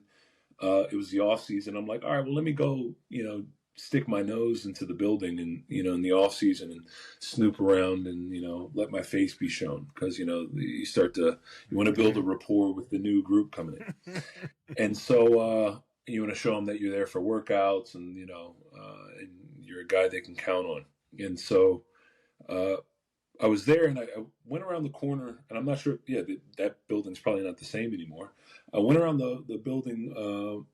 it was the off season. I'm like, all right, well, let me go, stick my nose into the building and, in the off season and snoop around and, let my face be shown. Cause you want to build a rapport with the new group coming in. And so, you want to show them that you're there for workouts and, and you're a guy they can count on. And so, I was there, and I went around the corner, and I'm not sure. Yeah, that building's probably not the same anymore. I went around the building,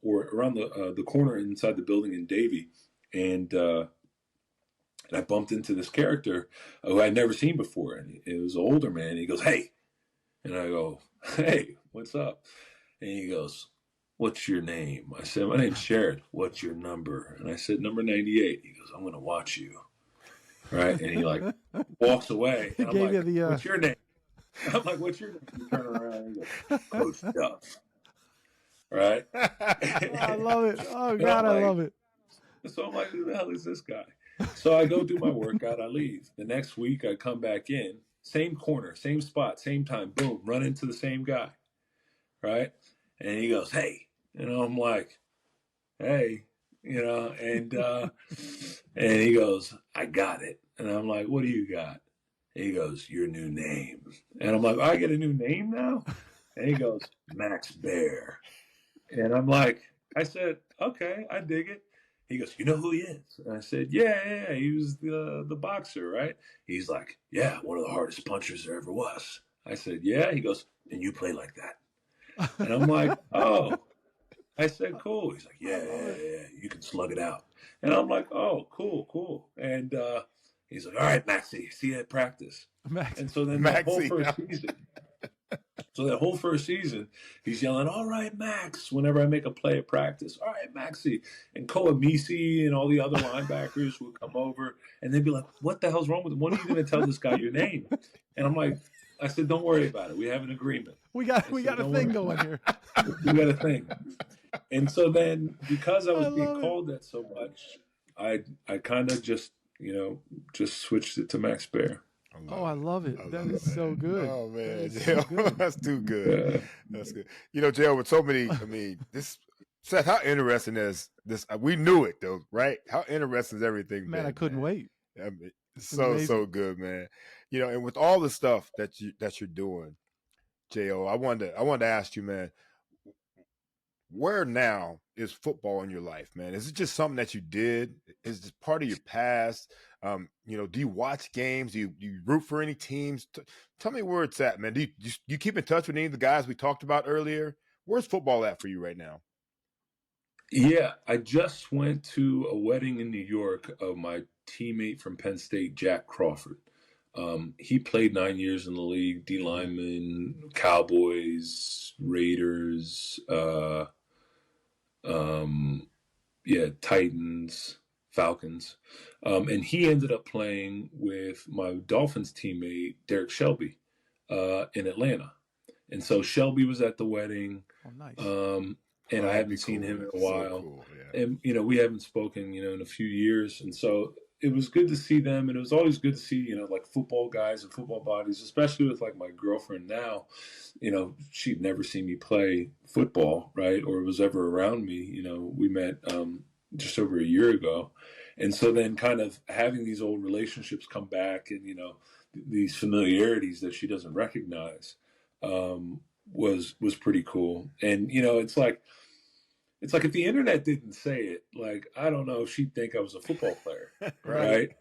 or around the corner inside the building in Davie, and I bumped into this character who I'd never seen before, and it was an older man. He goes, "Hey," and I go, "Hey, what's up?" And he goes, "What's your name?" I said, "My name's Jared. What's your number?" And I said, "Number 98." He goes, "I'm going to watch you." Right, and he walks away. And I'm like, "What's your name?" I'm like, "What's your name?" He turns around and he goes, "Coach Duff." Right? I love it. Oh God, I love it. So I'm like, "Who the hell is this guy?" So I go do my workout. I leave. The next week, I come back in, same corner, same spot, same time. Boom, run into the same guy. Right? And he goes, "Hey," I'm like, "Hey." And he goes, "I got it." And I'm like, "What do you got?" And he goes, "Your new name." And I'm like, "I get a new name now?" And he goes, "Max Baer." And I'm like, I said, "Okay, I dig it." He goes, "You know who he is?" And I said, yeah, he was the boxer, right? He's like, "Yeah, one of the hardest punchers there ever was." I said, "Yeah." He goes, "And you play like that." And I'm like, "Oh." I said, "Cool." He's like, yeah, you can slug it out." And I'm like, "Oh, cool. And he's like, "All right, Maxie, see you at practice." And so then that whole first season, he's yelling, "All right, Max," whenever I make a play at practice. "All right, Maxie." And Koamisi and all the other linebackers would come over, and they'd be like, "What the hell's wrong with him? When are you going to tell this guy your name?" And I'm like, I said, "Don't worry about it. We have an agreement. We got a thing going here. We got a thing." And so then, because I was being called that so much, I kind of just switched it to Max Baer. I love it. That is so good. Oh man, that's too good. Yeah. That's good. Joe, with so many, this Seth, how interesting is this? We knew it though, right? How interesting is everything, man? I couldn't wait. So good, man. And with all the stuff that you're doing, Jo, I wanted to ask you, man, where now is football in your life, man? Is it just something that you did? Is it part of your past? Do you watch games? Do you root for any teams? Tell me where it's at, man. Do you keep in touch with any of the guys we talked about earlier? Where's football at for you right now? Yeah, I just went to a wedding in New York of my teammate from Penn State, Jack Crawford. He played 9 years in the league, D lineman, Cowboys, Raiders, Titans, Falcons. And he ended up playing with my Dolphins teammate, Derek Shelby, in Atlanta. And so Shelby was at the wedding. Oh, nice. And I haven't seen him in a while. So cool, yeah. And, we haven't spoken, in a few years. And so was good to see them, and it was always good to see, you know, like football guys and football bodies, especially with like my girlfriend now. You know, she'd never seen me play football, right, or was ever around me. You know, we met just over a year ago, and so then kind of having these old relationships come back, and you know, these familiarities that she doesn't recognize, was pretty cool. And you know, it's like if the internet didn't say it, like I don't know if she'd think I was a football player, right?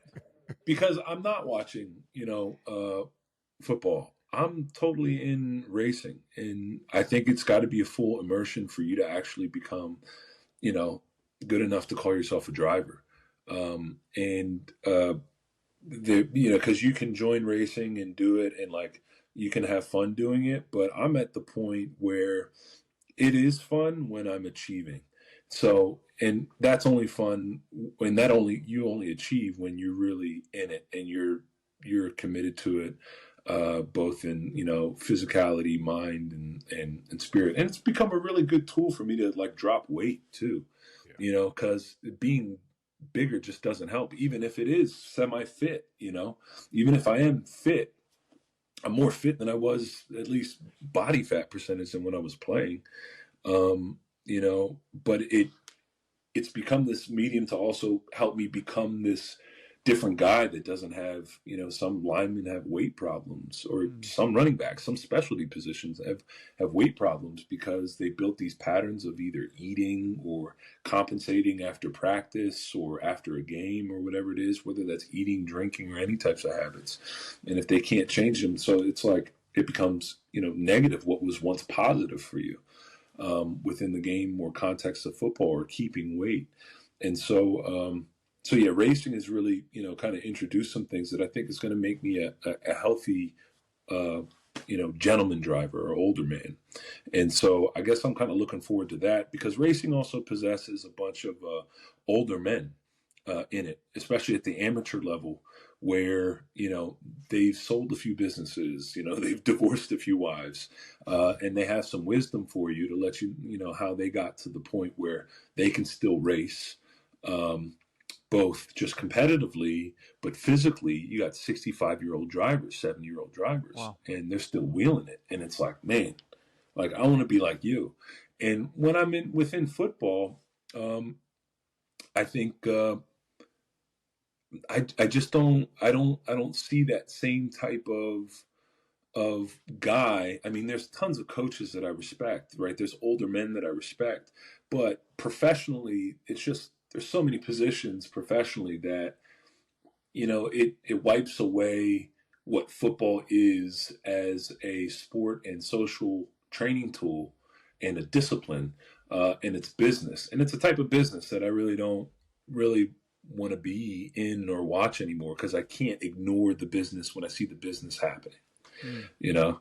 Because I'm not watching, you know, football. I'm totally in racing, and I think it's got to be a full immersion for you to actually become, you know, good enough to call yourself a driver. You know, because you can join racing and do it, and like you can have fun doing it. But I'm at the point where it is fun when I'm achieving. So, and that's only fun when you only achieve when you're really in it and you're committed to it, both in, you know, physicality, mind, and spirit. And it's become a really good tool for me to like drop weight too, you know, because being bigger just doesn't help. Even if it is semi-fit, you know, even if I am fit, I'm more fit than I was, at least body fat percentage, than when I was playing. You know, but it's become this medium to also help me become this different guy that doesn't have, you know, some linemen have weight problems, or some running backs, some specialty positions have weight problems because they built these patterns of either eating or compensating after practice or after a game or whatever it is, whether that's eating, drinking, or any types of habits. And if they can't change them, so it's like it becomes, you know, negative what was once positive for you. Within the game or context of football, or keeping weight. And so, so yeah, racing has really, you know, kind of introduced some things that I think is going to make me a healthy, you know, gentleman driver or older man. And so I guess I'm kind of looking forward to that, because racing also possesses a bunch of older men in it, especially at the amateur level, where, you know, they've sold a few businesses, you know, they've divorced a few wives, and they have some wisdom for you to let you, you know, how they got to the point where they can still race, both just competitively, but physically. You got 65-year-old drivers, 70-year-old drivers, wow, and they're still wheeling it. And it's like, man, like I want to be like you. And when I'm within football, I think, I just don't see that same type of guy. I mean, there's tons of coaches that I respect, right? There's older men that I respect, but professionally, it's just there's so many positions professionally that, you know, it wipes away what football is as a sport and social training tool and a discipline, and it's business, and it's a type of business that I really don't want to be in or watch anymore, because I can't ignore the business when I see the business happening, you know,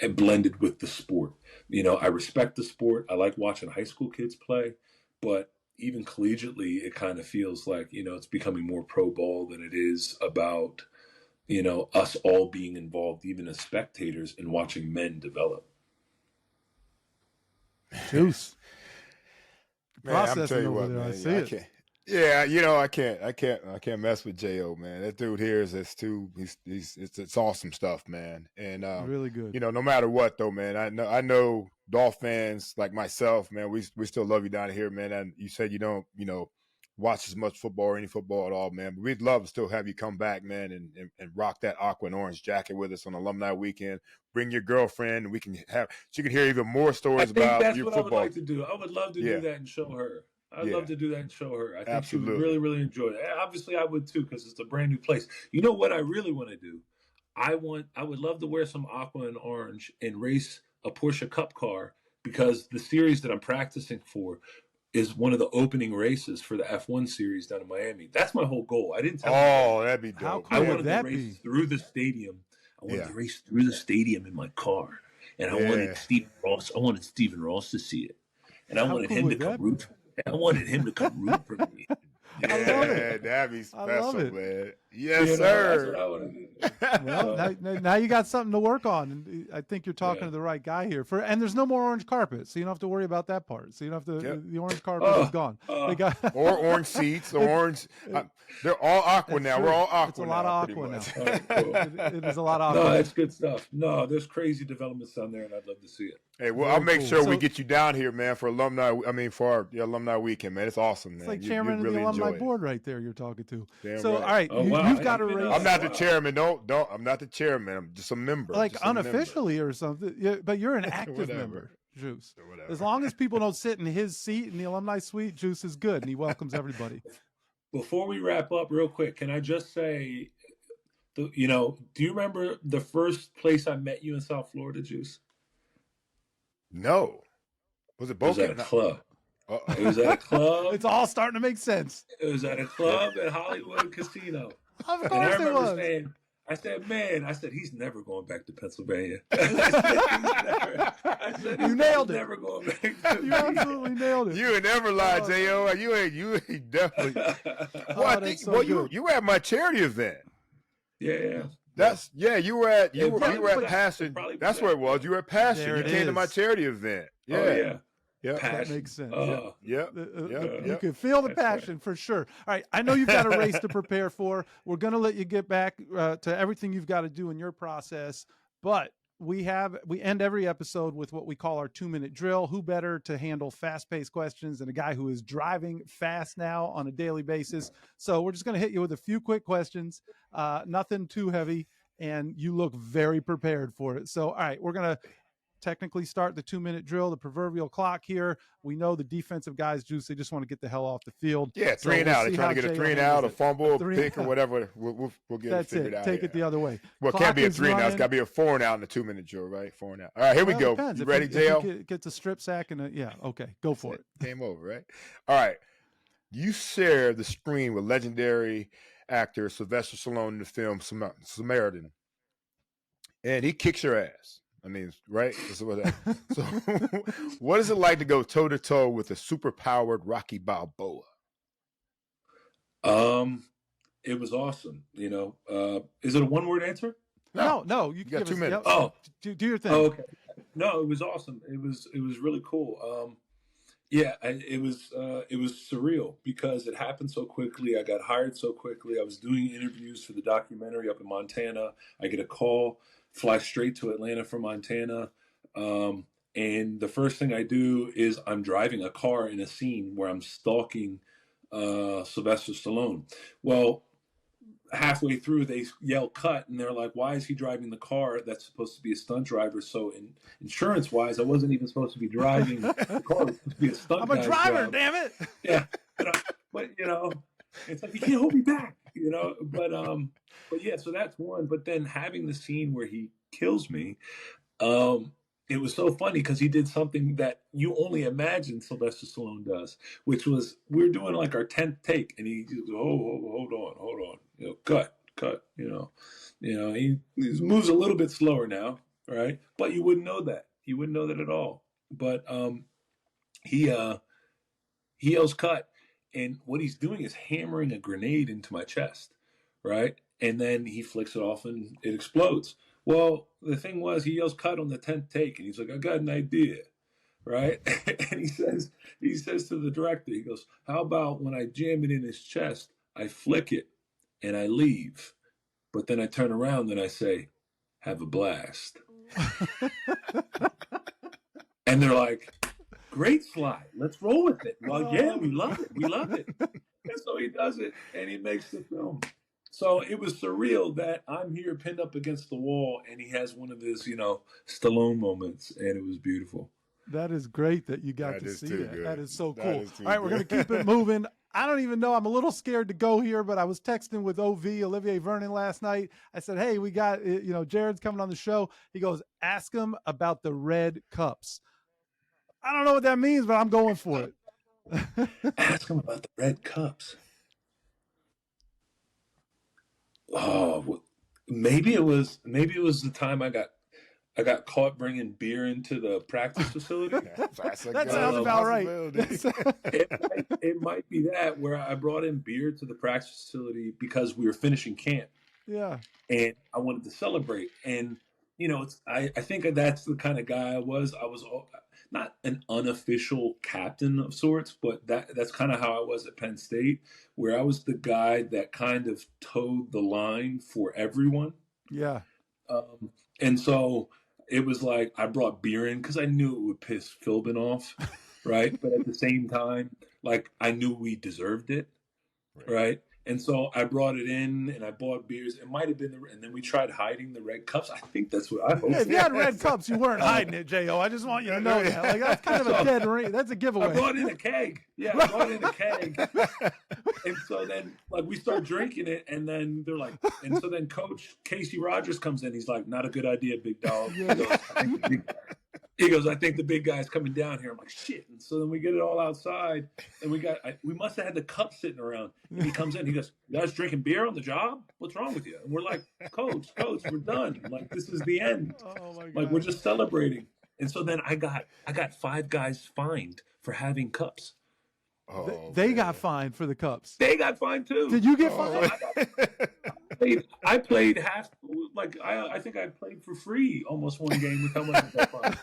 and blended with the sport. You know, I respect the sport. I like watching high school kids play, but even collegiately, it kind of feels like, you know, it's becoming more pro ball than it is about, you know, us all being involved, even as spectators, in watching men develop. Juice. Man, I'm telling you what, man, I see it. Yeah, you know, I can't mess with J.O., man. That dude here is it's awesome stuff, man. And really good. You know, no matter what though, man, I know Dolph fans like myself, man, we still love you down here, man. And you said you don't, you know, watch as much football or any football at all, man. But we'd love to still have you come back, man, and rock that aqua and orange jacket with us on alumni weekend. Bring your girlfriend, and she can hear even more stories about your football. I would like to do. I would love to do that and show her. I'd love to do that and show her. I think she would really, really enjoy it. Obviously, I would too, because it's a brand new place. You know what I really want to do? I would love to wear some aqua and orange and race a Porsche Cup car, because the series that I'm practicing for is one of the opening races for the F1 series down in Miami. That's my whole goal. I didn't tell you. Oh, that'd be dope. How cool would that be? I wanted to race through the stadium. I wanted to race through the stadium in my car. And I wanted Stephen Ross to see it. And I wanted him to come root for me. I wanted him to come root for me. Yeah, that'd be special, man. Yes, That's sir. what I want to do. Well, now you got something to work on, and I think you're talking Yeah. to the right guy here. And there's no more orange carpet, so you don't have to worry about that part. So you don't have to. Yep. The orange carpet is gone. They got Or orange seats, or orange. They're all aqua That's now. true. We're all aqua It's a lot of pretty aqua much. All right, cool. It is a lot of aqua. No, it's good stuff. No, there's crazy developments down there, and I'd love to see it. Hey, well, Very I'll make cool. sure we So- get you down here, man, for our alumni weekend, man. It's awesome, man. It's like You chairman of really the alumni enjoy it. board right there. You're talking to. Damn So right. all right, Oh, wow. you've got to I've been raise. up. I'm not the Wow. chairman. Don't. I'm not the chairman. I'm just a member. Like just a member. unofficially or something. Yeah, but you're an active Whatever. member, Juice. Whatever. As long as people don't sit in his seat in the alumni suite, Juice is good, and he welcomes everybody. Before we wrap up, real quick, can I just say, do you remember the first place I met you in South Florida, Juice? No. Was it It was Boca? at a club. Uh-oh. It was at a club. It's all starting to make sense. It was at a club at Hollywood Casino. Of And I course it remember was. saying, he's never going back to Pennsylvania. You nailed it. Never going back to You absolutely nailed it. You ain't never lied, J.O. You ain't definitely. Well, I that's think. so Well, good. you were at my charity event. Yeah. You were at It probably you were at was- Passion. it probably That's was where it that. was. You were at Passion. There You it came to my is. charity event. Yeah. Oh, yeah. Yep. That Passion. makes sense. Yep. You Yep. can feel the That's right. passion for sure. All right, I know you've got a race to prepare for. We're going to let you get back to everything you've got to do in your process, but we end every episode with what we call our 2-minute drill. Who better to handle fast-paced questions than a guy who is driving fast now on a daily basis? So we're just going to hit you with a few quick questions, nothing too heavy, and you look very prepared for it. So, all right, we're going to technically start the 2-minute drill, the proverbial clock here. We know the defensive guys, Juice, they just want to get the hell off the field. Yeah, So 3 and we'll out. see They're trying to how get a J.O. 3 and handles out, a it. fumble, a 3 pick, and or whatever. We'll get That's it figured it. out. Take it the other way. Well, it Clock can't be a is 3 and out. It's running. got to be a 4 and out in the 2-minute drill, right? 4 and out. All right, here we Well, go. it depends. You If ready, if J.O.? gets a strip sack and yeah, okay, go for it. Game over, right? All right. You share the screen with legendary actor Sylvester Stallone in the film Samaritan, and he kicks your ass. I mean, right? So what is it like to go toe to toe with a super-powered Rocky Balboa? It was awesome. Is it a one-word answer? No, you You got give 2 us- minutes. yep, Oh. do your thing. Oh, okay. No, it was awesome. It was really cool. It was surreal because it happened so quickly. I got hired so quickly. I was doing interviews for the documentary up in Montana. I get a call, fly straight to Atlanta from Montana. And the first thing I do is I'm driving a car in a scene where I'm stalking Sylvester Stallone. Well, halfway through they yell cut, and they're like, why is he driving the car that's supposed to be a stunt driver? So insurance wise, I wasn't even supposed to be driving the car. It was supposed to be a stunt I'm a guy's driver, job. damn it. Yeah, but it's like, you can't hold me back, but yeah, so that's one. But then having the scene where he kills me, it was so funny because he did something that you only imagine Sylvester Stallone does, which was, we're doing like our 10th take, and he goes, hold on, cut. He moves a little bit slower now, right? But you wouldn't know that. You wouldn't know that at all. But he yells cut, and what he's doing is hammering a grenade into my chest, right? And then he flicks it off and it explodes. Well, the thing was, he yells cut on the 10th take, and he's like, I got an idea, right? And he says to the director, he goes, how about when I jam it in his chest, I flick it and I leave, but then I turn around and I say, have a blast. And they're like, great slide, let's roll with it. Well, yeah, we love it. And so he does it, and he makes the film. So it was surreal that I'm here pinned up against the wall, and he has one of his, Stallone moments, and it was beautiful. That is great that you got That to is see too that. good. That is so That cool. is too All right, we're going to keep it moving. I don't even know. I'm a little scared to go here, but I was texting with Olivier Vernon last night. I said, hey, we got, Jared's coming on the show. He goes, ask him about the red cups. I don't know what that means, but I'm going for it. Ask him about the red cups. Oh, maybe it was the time I got I got caught bringing beer into the practice facility. That's a That good sounds about right. possibility. It might be that where I brought in beer to the practice facility because we were finishing camp Yeah. and I wanted to celebrate. And I think that's the kind of guy I was. I was not an unofficial captain of sorts, but that's kind of how I was at Penn State, where I was the guy that kind of towed the line for everyone. Yeah. And so it was like I brought beer in because I knew it would piss Philbin off, right? But at the same time, like I knew we deserved it, right? And so I brought it in and I bought beers. It might have been and then we tried hiding the red cups. I think that's what I hope. Yeah, if you had red cups, you weren't hiding it, J.O. I just want you to know that. Like, that's kind of a dead ring. That's a giveaway. I brought in a keg. Yeah, I brought in a keg. And so then, like, we start drinking it, and then they're like, and so then Coach Casey Rogers comes in. He's like, not a good idea, big dog. He goes, I think the big guy's coming down here. I'm like, shit. And so then we get it all outside, and we must have had the cup sitting around. And he comes in, he goes, you guys drinking beer on the job? What's wrong with you? And we're like, Coach, we're done. I'm like, this is the end. Oh my God. Like, we're just celebrating. And so then I got 5 guys fined for having cups. Oh, they got fined for the cups. They got fined too. Did you get fined? I played half. Like I think I played for free almost one game with how much I got fined.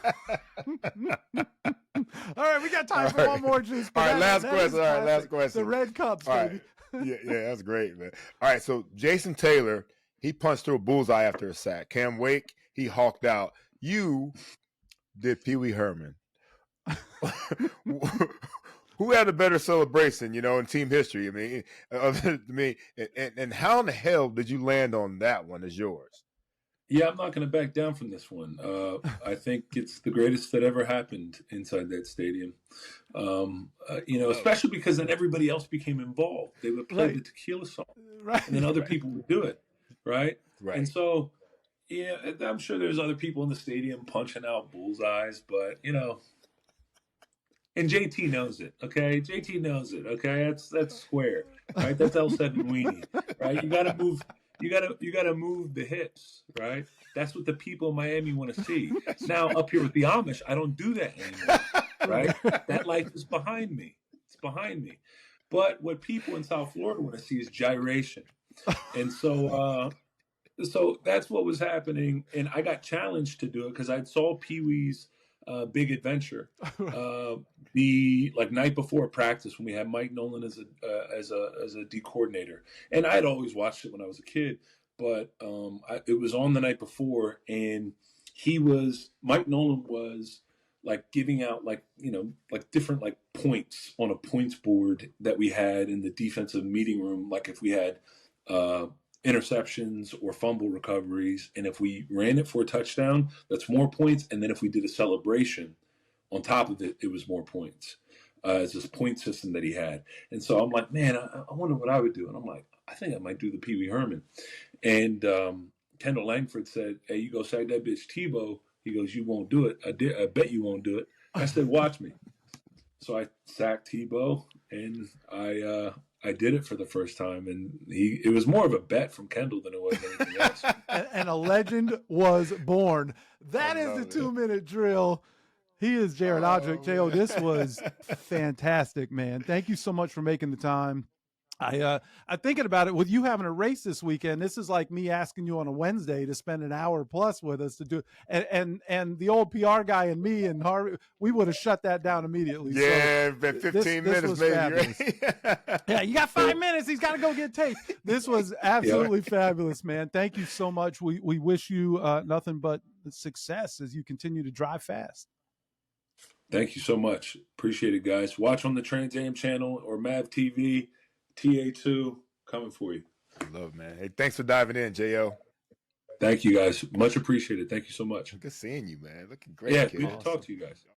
All right, we got time for one more juice. All right, last question. All right, last question. The red cups, baby. Right. Yeah, that's great, man. All right, so Jason Taylor, he punched through a bullseye after a sack. Cam Wake, he hawked out. You did Pee-wee Herman. Who had a better celebration, in team history? I mean, other than me. And how in the hell did you land on that one as yours? Yeah, I'm not going to back down from this one. I think it's the greatest that ever happened inside that stadium. Especially because then everybody else became involved. They would play the tequila song, and then other people would do it, right? Right. And so, yeah, I'm sure there's other people in the stadium punching out bullseyes, but and JT knows it, okay? JT knows it, okay? That's square, right? That's L7 weenie, right? You gotta move the hips, right? That's what the people in Miami want to see. Now up here with the Amish, I don't do that anymore, right? That life is behind me. It's behind me. But what people in South Florida want to see is gyration, and so that's what was happening. And I got challenged to do it because I saw Pee-wee's Big Adventure the night before practice when we had Mike Nolan as a D coordinator, and I had always watched it when I was a kid, but it was on the night before, and Mike Nolan was giving out different points on a points board that we had in the defensive meeting room, like if we had interceptions or fumble recoveries, and if we ran it for a touchdown, that's more points, and then if we did a celebration on top of it, it was more points. It's this point system that he had. And so I'm like, man, I wonder what I would do. And I'm like, I think I might do the Pee-wee Herman. And Kendall Langford said, hey, you go sack that bitch Tebow. He goes, you won't do it. I bet you won't do it. I said, watch me. So I sacked Tebow, and I did it for the first time, and it was more of a bet from Kendall than it was anything else. And a legend was born. That is the 2-minute drill. He is Jared Odrick. J.O., this was fantastic, man. Thank you so much for making the time. I'm thinking about it with you having a race this weekend. This is like me asking you on a Wednesday to spend an hour plus with us to do and the old PR guy and me and Harvey, we would have shut that down immediately. Yeah, so 15 minutes maybe. Yeah, you got 5 minutes. He's got to go get tape. This was absolutely fabulous, man. Thank you so much. We wish you nothing but success as you continue to drive fast. Thank you so much. Appreciate it, guys. Watch on the Trans Am channel or Mav TV. TA2 coming for you. Love, man. Hey, thanks for diving in, J.O. Thank you, guys. Much appreciated. Thank you so much. Good seeing you, man. Looking great. Yeah, kid. good to talk to you guys.